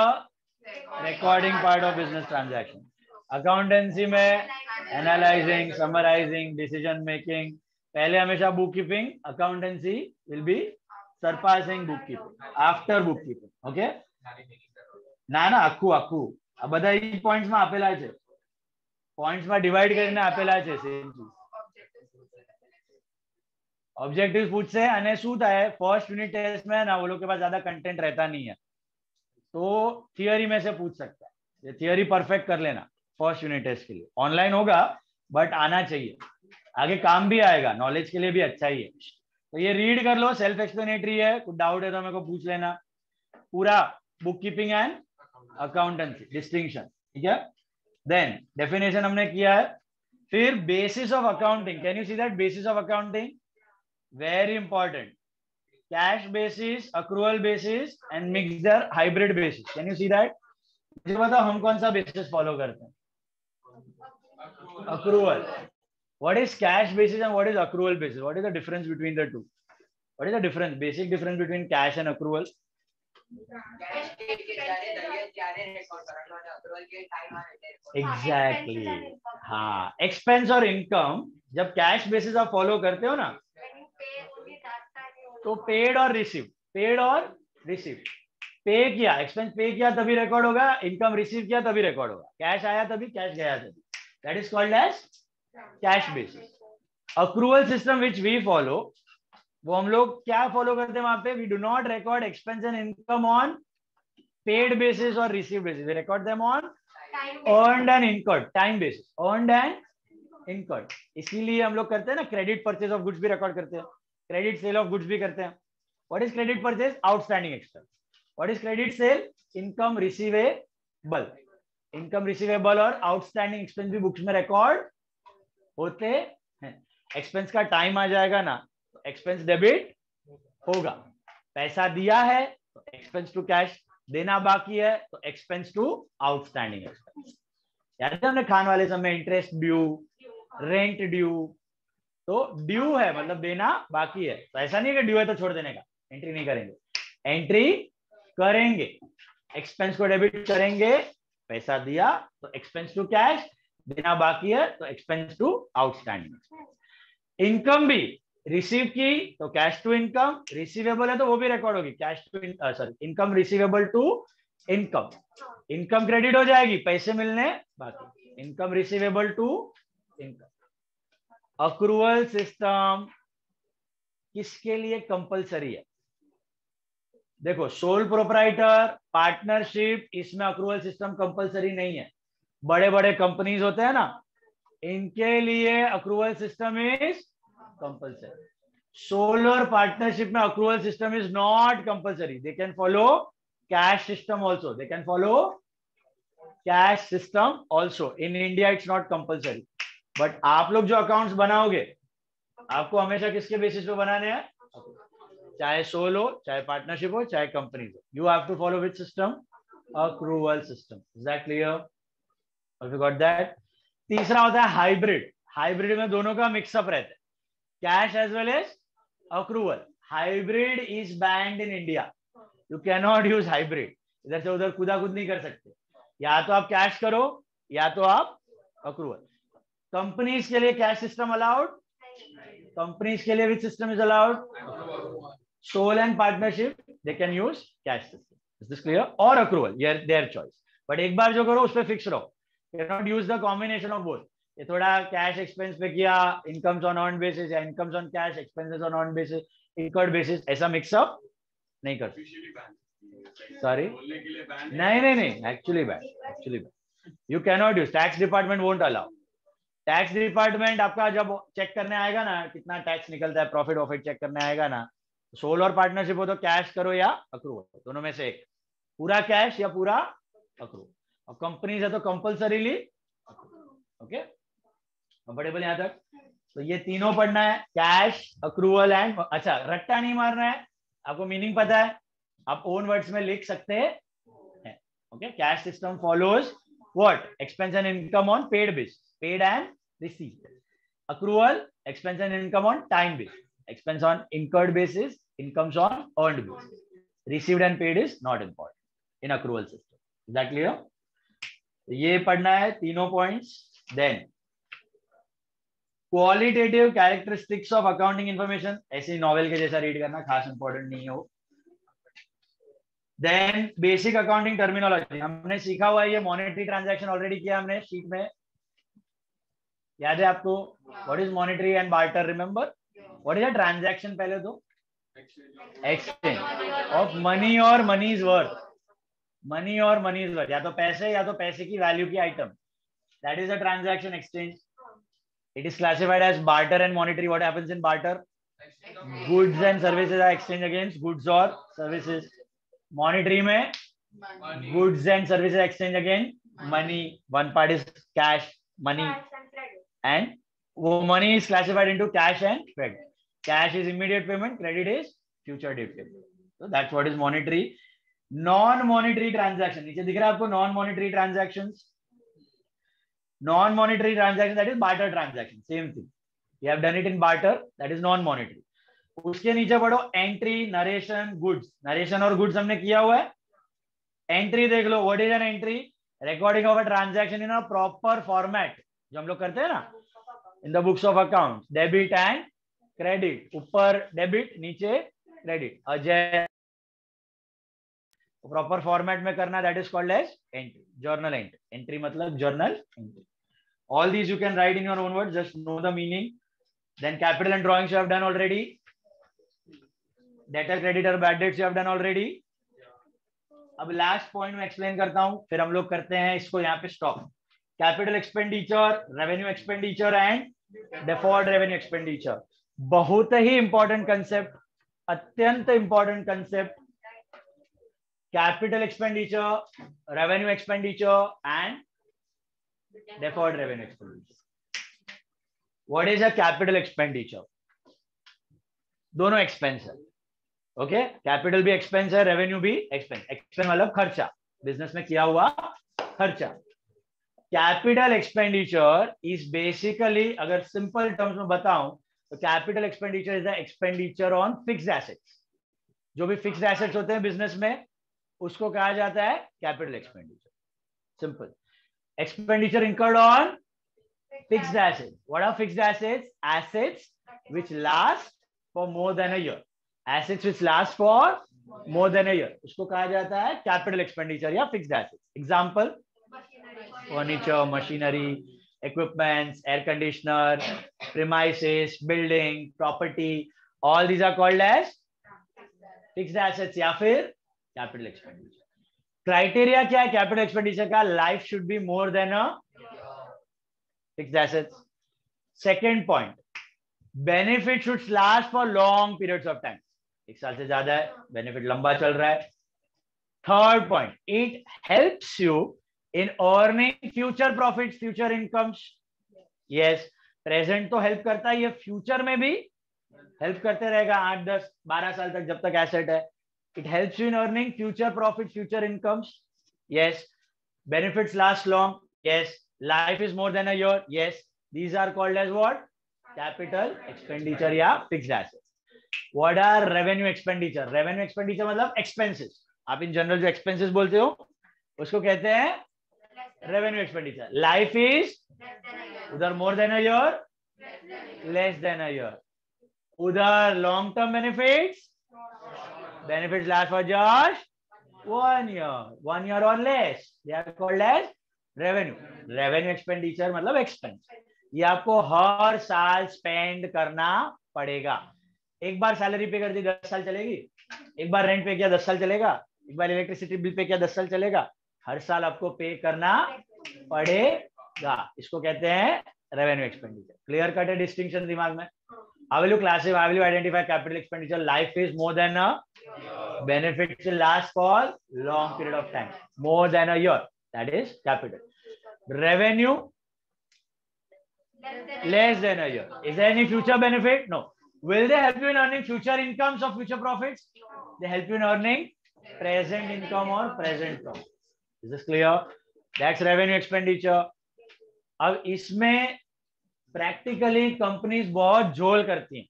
recording part of business transaction. Accountancy में analyzing, summarizing, decision making. पहले हमेशा bookkeeping, accountancy will be surpassing bookkeeping after bookkeeping. Okay? ના ના આખું આ બધા એ points માં આપેલા છે, પોઈન્ટ્સ માં ડિવાઈડ કરીને આપેલા છે સેમ ચીજ। ऑब्जेक्टिव पूछसे અને શું થાય फर्स्ट यूनिट टेस्ट में ना वो लोग के पास ज्यादा कंटेंट रहता नहीं है, तो थियरी में से पूछ सकता है। ये थियरी परफेक्ट कर लेना फर्स्ट यूनिट टेस्ट के लिए। ऑनलाइन होगा बट आना चाहिए। आगे काम भी आएगा, नॉलेज के लिए भी अच्छा ही है। तो ये रीड कर लो, सेल्फ एक्सप्लेनेटरी है, कुछ डाउट है तो मेरे को पूछ लेना। पूरा book keeping and accountancy distinction, ठीक है। देन डेफिनेशन हमने किया है। फिर basis of accounting, can you see that basis of accounting very important, cash basis, accrual basis and mixer hybrid basis. Can you see that? मुझे बताओ हम कौन सा बेसिस फॉलो करते हैं? Accrual. What is cash basis and what is accrual basis? What is the difference between the two? What is the difference, basic difference between cash and accrual? Exactly. हाँ, expense और income जब cash basis आप follow करते हो ना, तो paid और receive, paid और रिसीव, पे किया, एक्सपेंस पे किया तभी रिकॉर्ड होगा, इनकम रिसीव किया तभी रिकॉर्ड होगा, कैश आया तभी, कैश गया तभी। That is called as cash basis. Accrual system which we follow, वो हम लोग क्या फॉलो करते हैं वहां पे? We do not record expense and income on paid basis और receive basis, we record them on earned and incurred time basis, earned and incurred. इसीलिए हम लोग करते हैं ना, क्रेडिट परचेज ऑफ गुड्स भी रिकॉर्ड करते हैं, क्रेडिट सेल ऑफ गुड्स भी करते हैं। What is credit purchase? Outstanding expense. What is credit sale? Income receivable. Income receivable और आउटस्टैंडिंग एक्सपेंस भी बुक्स में रिकॉर्ड होते हैं। एक्सपेंस का टाइम आ जाएगा ना, तो एक्सपेंस डेबिट होगा। पैसा दिया है तो एक्सपेंस टू कैश, देना बाकी है तो एक्सपेंस टू आउटस्टैंडिंग एक्सपेंस। याद है हमने खान वाले समय इंटरेस्ट ड्यू, रेंट ड्यू, तो ड्यू है मतलब देना बाकी है, तो ऐसा नहीं है कि ड्यू है तो छोड़ देने का, एंट्री नहीं करेंगे, एंट्री करेंगे, एक्सपेंस को डेबिट करेंगे। पैसा दिया तो एक्सपेंस टू कैश, देना बाकी है तो एक्सपेंस टू आउटस्टैंडिंग। इनकम भी रिसीव की तो कैश टू इनकम, रिसीवेबल है तो वो भी रिकॉर्ड होगी, cash to sorry income receivable to income. Income credit हो जाएगी, पैसे मिलने बाकी, income receivable to income. Accrual system किसके लिए कंपलसरी है? देखो, सोल प्रोप्राइटर, पार्टनरशिप, इसमें अक्रूवल सिस्टम कंपलसरी नहीं है। बड़े बड़े कंपनीज होते हैं ना, इनके लिए accrual system is compulsory. Sole और पार्टनरशिप में accrual system is not compulsory, they can follow cash system also, they can follow cash system also. In India it's not compulsory, but आप लोग जो अकाउंट्स बनाओगे आपको हमेशा किसके बेसिस पे बनाने हैं? चाहे सोल हो, चाहे पार्टनरशिप हो, चाहे कंपनी हो, you have to follow which system? Accrual system. Is that clear? Have you got that? तीसरा होता है हाइब्रिड। हाइब्रिड में दोनों का मिक्सअप रहता है, cash as well as accrual. Hybrid is banned in India, you can not use hybrid, इधर से उधर कूदाकूद नहीं कर सकते, या तो आप कैश करो या तो आप अक्रूवल। कंपनीज के लिए कैश सिस्टम अलाउड, कंपनीज के लिए which system is allowed? Sole and partnership they can use cash system. Is this clear? और अक्रूवल, देयर चॉइस, बट एक बार जो करो उस पर फिक्स रहो, cannot use the combination of both। ये थोड़ा कैश एक्सपेंस पे किया, इनकम्स ऑन अर्न्ड बेसिस, या incomes on cash, expenses on earned basis, incurred basis, ऐसा मिक्सअप नहीं कर सकते। सॉरी, नहीं, actually bad, you can not use. Tax department won't allow. Tax department आपका जब चेक करने आएगा ना, कितना टैक्स निकलता है, प्रॉफिट वॉफिट चेक करने आएगा ना, सोल और पार्टनरशिप हो तो कैश करो या अक्रूवल, दोनों में से एक, पूरा कैश या पूरा अक्रूवल। और कंपनीज है तो कंपलसरीली ओके। बड़े बोले यहां तक, तो ये तीनों पढ़ना है, कैश, अक्रूवल एंड, अच्छा रट्टा नहीं मारना है, आपको मीनिंग पता है, आप ओन वर्ड्स में लिख सकते हैं। Okay, cash system follows what? Expense and income on paid basis, paid and received. Accrual, expense and income on time basis, expense on incurred basis, incomes on earned basis. Received and paid is not important in accrual system. Is that clear? ये पढ़ना है तीनों points. Then qualitative characteristics of accounting information, ऐसे novel के जैसा read करना, खास important नहीं है वो। देन बेसिक अकाउंटिंग टर्मिनोलॉजी, हमने सीखा हुआ है, ये मॉनेटरी ट्रांजैक्शन ऑलरेडी किया हमने शीट में, याद है आपको? What is monetary and barter? Remember what is a transaction? पहले तो एक्सचेंज ऑफ मनी और मनीज वर्थ, मनी और मनीज वर्थ, या तो पैसे की वैल्यू की item, that is a transaction exchange. It is classified as barter and monetary. What happens in barter? Goods and services are exchanged against goods or services. Monetary में goods and services exchange against money. One part is cash, money, and money is classified into cash and credit. Cash is immediate payment, credit is future date payment. So that's what is monetary. Non-monetary transaction. नीचे दिख रहा है आपको non-monetary transactions. Non-monetary transaction, that is barter transaction. Same thing. You have done it in barter, that is non-monetary. उसके नीचे पढ़ो entry, narration, goods. Narration और goods हमने किया हुआ है. एंट्री देख लो. What is an entry? Recording of a transaction in a proper format, जो हम लोग करते हैं ना in the books of accounts. Debit and credit. ऊपर डेबिट, नीचे क्रेडिट. अजय प्रॉपर फॉर्मेट में करना, that is called as entry. Journal entry. Entry मतलब journal entry. All these you can write in your own words, just know the meaning. Then capital and drawings you have done already. Debtor, creditor, bad debts you have done already. अब last point में explain करता हूं, फिर हम लोग करते हैं इसको यहाँ पे stop. Capital expenditure, revenue expenditure and deferred revenue expenditure. बहुत ही इंपॉर्टेंट कंसेप्ट, अत्यंत important concept. Capital expenditure, revenue expenditure and deferred revenue expenditure. What is a capital expenditure? दोनों एक्सपेंस है. ओके, कैपिटल भी एक्सपेंस है, रेवेन्यू भी expense. Expense मतलब खर्चा, business में किया हुआ खर्चा. कैपिटल एक्सपेंडिचर इज बेसिकली, अगर सिंपल टर्म्स में बताऊं तो capital expenditure is the expenditure on fixed assets. जो भी फिक्स्ड एसेट्स होते हैं बिजनेस में, उसको कहा जाता है capital expenditure. Simple. Expenditure incurred on fixed assets. What are fixed assets? Assets which last for more than a year. Assets which last for more than a year. उसको कहा जाता है capital expenditure या fixed assets. Example: furniture, machinery, equipments, air conditioner, premises, building, property. All these are called as fixed assets या फिर capital expenditure. Criteria क्या है capital expenditure का? Life should be more than a fixed assets. Second point, benefit should last for long periods of time. 1 साल से ज्यादा है, benefit लंबा चल रहा है. Third point, it helps you in earning future profit, future incomes. Yes, present तो help करता है, ये फ्यूचर में भी हेल्प करते रहेगा 8, 10, 12 साल तक जब तक एसेट है. It helps you in earning future profit, future incomes. Yes. Benefits last long. Yes. Life is more than a year. Yes. These are called as what? Capital expenditure या fixed assets. What are revenue expenditure? Revenue expenditure मतलब expenses. आप in general जो expenses बोलते हो, उसको कहते हैं revenue expenditure. Life is उधर more than a year, less than a year. उधर long term benefits. Benefits last for just 1 year, 1 year or less. They are called as revenue. Revenue expenditure मतलब expense. ये आपको हर साल spend करना पड़ेगा. एक बार salary पे कर दी 10 साल चलेगी, एक बार रेंट पे किया 10 साल चलेगा, एक बार इलेक्ट्रिसिटी बिल पे किया 10 साल चलेगा. हर साल आपको पे करना पड़ेगा. इसको कहते हैं रेवेन्यू एक्सपेंडिचर. क्लियर कट है डिस्टिंक्शन दिमाग में? How will you classify? How will you identify capital expenditure? Life is more than a benefit will last for long period of time, more than a year. That is capital. Revenue less than a year. Is there any future benefit? No. Will they help you in earning future incomes or future profits? They help you in earning present income or present profit. Is this clear? That's revenue expenditure. अब इसमें practically companies बहुत झोल करती हैं.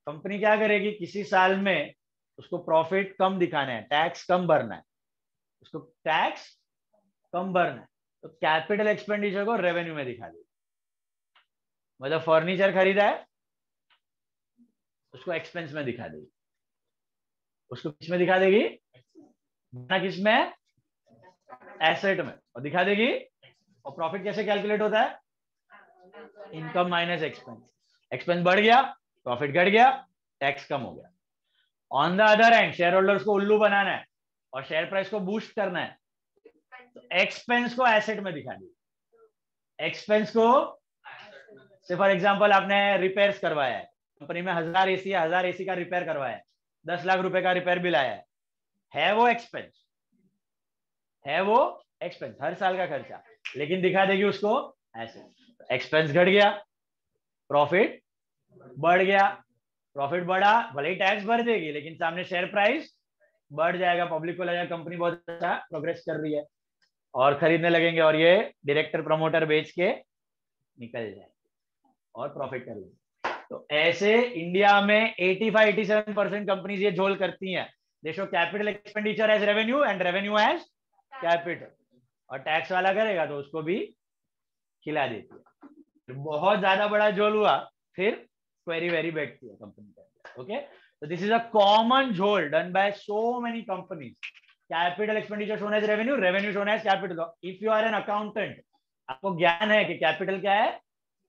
Company क्या करेगी, किसी साल में उसको प्रॉफिट कम दिखाना है, टैक्स कम भरना है, उसको टैक्स कम भरना है, तो कैपिटल एक्सपेंडिचर को रेवेन्यू में दिखा देगी. मतलब फर्नीचर खरीदा है, उसको एक्सपेंस में दिखा देगी. उसको किस में दिखा देगी? किस में? एसेट में. और दिखा देगी. और प्रॉफिट कैसे कैलकुलेट होता है? Income minus expense. एक्सपेंस बढ़ गया, प्रॉफिट घट गया, टैक्स कम हो गया. On the other hand share holders को उल्लू बनाना है और शेयर प्राइस को बूस्ट करना है, तो एक्सपेंस को एसेट में दिखा दी, एक्सपेंस को से फॉर एग्जांपल आपने रिपेयर्स करवाया है कंपनी में, 1000 एसी है, 1000 एसी का रिपेयर करवाया है, 10 लाख रुपए का रिपेयर बिल आया है वो एक्सपेंस, है वो एक्सपेंस, हर साल का खर्चा, लेकिन दिखा देगी उसको ऐसे। एक्सपेंस घट गया, प्रॉफिट बढ़ गया, प्रॉफिट बढ़ा, भले ही टैक्स भर देगी लेकिन सामने शेयर प्राइस बढ़ जाएगा, पब्लिक को लगेगा कंपनी बहुत अच्छा प्रोग्रेस कर रही है और खरीदने लगेंगे और ये डायरेक्टर प्रमोटर बेच के निकल जाए और प्रॉफिट कर लेंगे। तो ऐसे इंडिया में 85-87% कंपनीज ये झोल करती हैं। They show capital expenditure as revenue and revenue as capital, और टैक्स वाला करेगा तो उसको भी खिला देती है। बहुत ज्यादा बड़ा झोल हुआ फिर क्वेरी वेरी बैठती है कंपनी के। Okay, so this is a common झोल done by so many companies. Capital expenditure shown as revenue, revenue shown as capital. If you are an accountant, आपको ज्ञान है कि कैपिटल क्या है,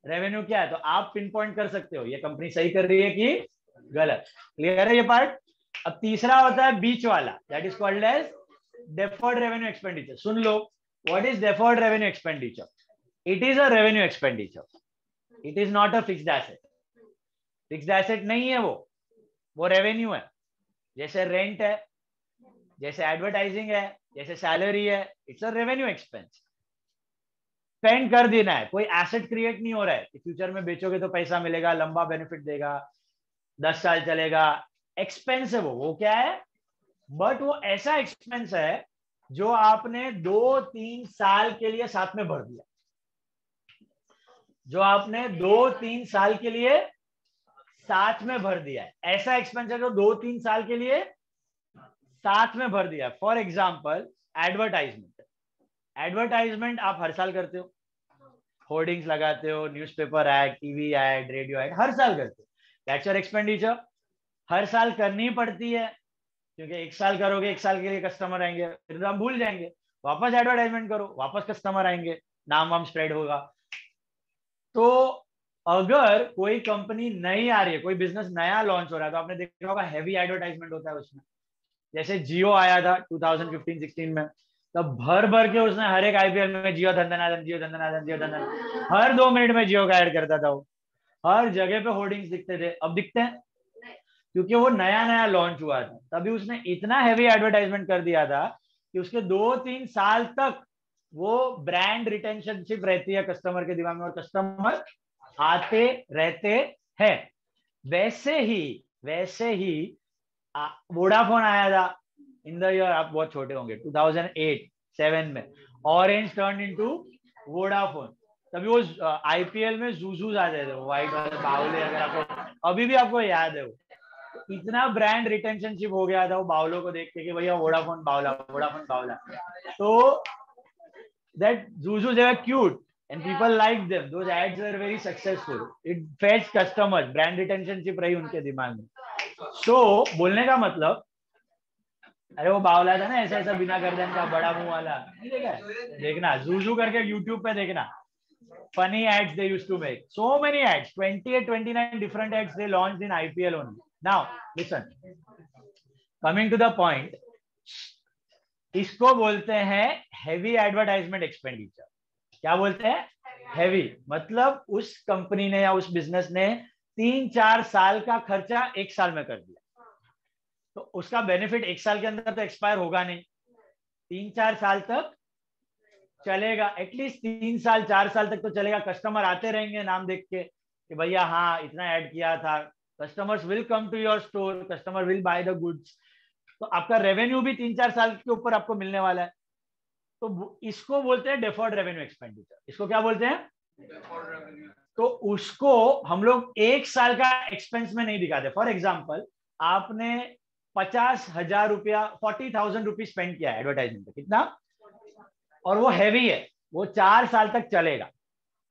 रेवेन्यू क्या है, तो आप पिन पॉइंट कर सकते हो ये कंपनी सही कर रही है कि गलत। क्लियर है ये पार्ट? अब तीसरा होता है बीच वाला, that is called as deferred revenue expenditure. सुन लो, what is deferred revenue expenditure? It is a revenue expenditure, it is not a fixed asset. Fixed asset नहीं है वो रेवेन्यू है। जैसे रेंट है, जैसे एडवर्टाइजिंग है, जैसे सैलरी है, it's a revenue expense. Spend कर देना है, कोई एसेट क्रिएट नहीं हो रहा है कि फ्यूचर में बेचोगे तो पैसा मिलेगा, लंबा बेनिफिट देगा, 10 साल चलेगा। एक्सपेंस है वो क्या है? बट वो ऐसा एक्सपेंस है जो आपने 2-3 साल के लिए साथ में भर दिया, जो आपने 2-3 साल के लिए साथ में भर दिया है। ऐसा एक्सपेंस है जो 2-3 साल के लिए साथ में भर दिया है। For example advertisement. एडवर्टाइजमेंट आप हर साल करते हो, होर्डिंग्स लगाते हो, newspaper ad, TV ad, radio ad, हर साल करते हो। That's your expenditure. हर साल करनी पड़ती है क्योंकि 1 साल करोगे, 1 साल के लिए कस्टमर आएंगे, फिर हम भूल जाएंगे, वापस एडवर्टाइजमेंट करो, वापस कस्टमर आएंगे, नाम वाम स्प्रेड होगा। तो अगर कोई कंपनी नई आ रही है, कोई बिजनेस नया लॉन्च हो रहा है, तो आपने देखा होगा हैवी एडवर्टाइजमेंट होता है उसमें। जैसे जियो आया था 2015-16 में, तब भर भर के उसने हर एक आईपीएल में जियो धंधनाधन, जियो धंधनाधन, जियो धंधनाधन, हर 2 मिनट में जियो का ऐड करता था वो। हर जगह पे होर्डिंग्स दिखते थे। अब दिखते हैं क्योंकि वो नया नया लॉन्च हुआ था, तभी उसने इतना हैवी एडवर्टाइजमेंट कर दिया था कि उसके 2-3 साल तक वो ब्रांड रिटेंशनशिप रहती है कस्टमर के दिमाग में और कस्टमर आते रहते हैं। वैसे ही वोडाफोन आया था इन द ईयर, आप बहुत छोटे होंगे, 2008-7 में ऑरेंज टर्न इनटू वोडाफोन। तभी वो आईपीएल में जूजूज आते थे, व्हाइट वाले बावले, अगर आपको अभी भी आपको याद है, वो इतना ब्रांड रिटेंशनशिप हो गया था वो बावलों को देख के कि भैया वोडाफोन बावला, वोडाफोन बावला। तो that zoozoos are cute and people liked them, those ads were very successful, it fetched customers, brand relationship रही उनके दिमाग में। so बोलने का मतलब, अरे वो बावला था ना ऐसा ऐसा बिना गर्दन का बड़ा मुंह वाला, नहीं देखा? देखना जूजू करके यूट्यूब पे देखना, funny ads they used to make, so many ads, 28-29 different ads they launched in IPL only. Now listen, coming to the point, इसको बोलते हैं heavy advertisement expenditure। क्या बोलते हैं? हैवी। मतलब उस कंपनी ने या उस बिजनेस ने 3-4 साल का खर्चा 1 साल में कर दिया, तो उसका बेनिफिट 1 साल के अंदर तो एक्सपायर होगा नहीं, 3-4 साल तक चलेगा, एटलीस्ट 3 साल 4 साल तक तो चलेगा। कस्टमर आते रहेंगे नाम देख के कि भैया हाँ इतना ऐड किया था, customers will come to your store, customer will buy the goods, तो आपका रेवेन्यू भी 3-4 साल के ऊपर आपको मिलने वाला है। तो इसको बोलते हैं डेफर्ड रेवेन्यू एक्सपेंडिचर। इसको क्या बोलते हैं? तो उसको हम लोग 1 साल का एक्सपेंस में नहीं दिखाते। फॉर एग्जांपल आपने 50,000 रुपया, 40,000 रुपीज स्पेंड किया एडवर्टाइजमेंट पे, कितना? और वो हैवी है, वो 4 साल तक चलेगा।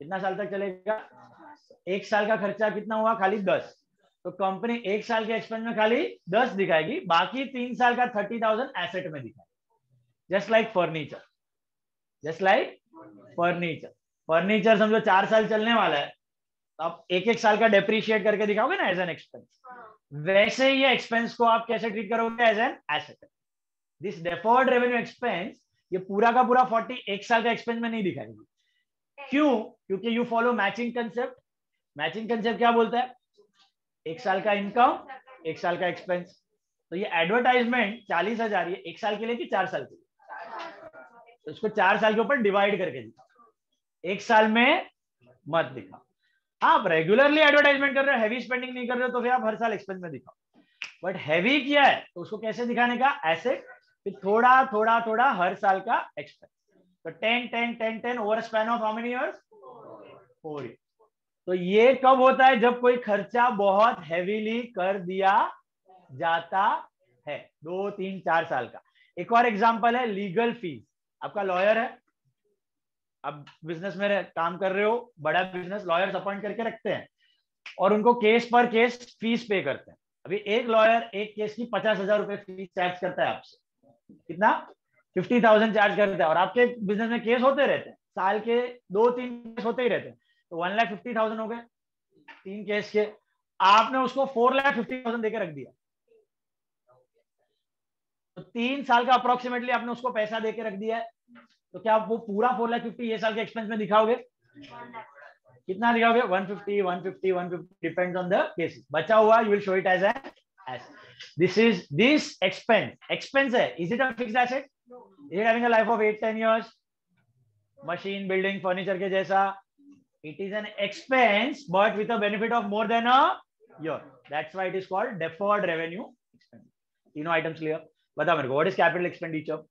कितना साल तक चलेगा? 1 साल का खर्चा कितना हुआ? खाली 10। तो कंपनी 1 साल के एक्सपेंस में खाली 10 दिखाएगी, बाकी 3 साल का 30,000 एसेट में दिखाएगी। Just like furniture, just like furniture. Furniture समझो 4 साल चलने वाला है, तो आप 1-1 साल का डेप्रिशिएट करके दिखाओगे ना एज एन एक्सपेंस। वैसे ही एक्सपेंस को आप कैसे ट्रीट करोगे? As an asset. This deferred revenue expense ये पूरा का पूरा 41 साल का एक्सपेंस में नहीं दिखाएगी। क्यों? क्योंकि you follow matching concept. Matching concept क्या बोलता है? 1 साल का इनकम, 1 साल का एक्सपेंस। तो ये एडवर्टाइजमेंट 40,000 ये 1 साल के लिए कि 4 साल के लिए? तो इसको 4 साल के ऊपर डिवाइड करके दिखा, 1 साल में मत दिखा। आप रेगुलरली एडवर्टाइजमेंट कर रहे हो, हैवी स्पेंडिंग नहीं कर रहे हो, तो फिर आप हर साल एक्सपेंस में दिखाओ। बट हैवी किया है तो उसको कैसे दिखाने का? एसेट, फिर थोड़ा थोड़ा थोड़ा हर साल का एक्सपेंस। तो 10 10 10 10 over span of how many years? 4 year. तो ये कब होता है? जब कोई खर्चा बहुत हैवीली कर दिया जाता है, 2 3 4 साल का। एक और एग्जांपल है लीगल फीस। आपका लॉयर है, अब बिजनेस में काम कर रहे हो, बड़ा बिजनेस, लॉयर्स अपॉइंट करके रखते हैं और उनको केस पर केस फीस पे करते हैं। अभी एक लॉयर एक केस की 50,000 रुपए फीस चार्ज करता है आपसे, कितना? 50,000 चार्ज करता है। और आपके बिजनेस में केस होते रहते हैं, साल के 2-3 केस होते ही रहते हैं, तो 1,50,000 हो गए 3 केस के। आपने उसको 4,50,000 देके रख दिया, तो 3 साल का अप्रोक्सीमेटली आपने उसको पैसा देके रख दिया है। तो क्या आप वो पूरा 4,50,000 ये साल के एक्सपेंस में दिखाओगे? कितना दिखाओगे? 150 150 150, डिपेंड्स ऑन द केस। बचा हुआ you will show it as this expense है। Is it a fixed asset? Is it having a life of 8-10 years? Machine, building, furniture के जैसा? It is an expense but with a benefit of more than a year, that's why it is called deferred revenue expense. तीनों items clear? बताओ मेरे को, what is capital expenditure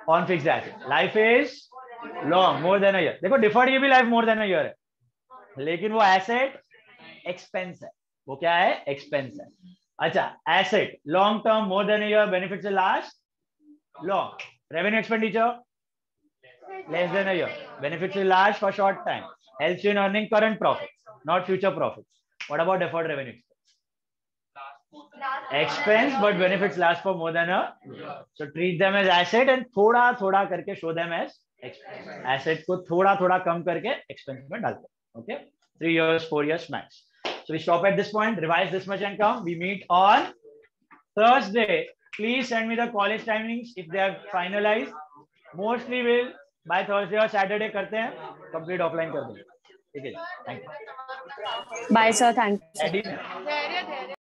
on fixed asset? Life is long, more than a year. देखो deferred की भी life more than a year है, लेकिन वो एसेट एक्सपेंस है। वो क्या है? एक्सपेंस है। अच्छा, asset long term, more than a year, benefits last long. Revenue expenditure less than a year, benefits will last for short time, helps you in earning current profits, not future profits. What about deferred revenue expense? But benefits last for more than a year. So treat them as asset and थोड़ा थोड़ा करके show them as expense. Asset को थोड़ा थोड़ा कम करके expense में डालते हैं. Okay, 3 years 4 years max. So we stop at this point, revise this much and come. We meet on Thursday. Please send me the college timings if they are finalized. Mostly will by Thursday और Saturday करते हैं, complete offline कर देंगे। ठीक है, thank you.
Bye sir, thank you.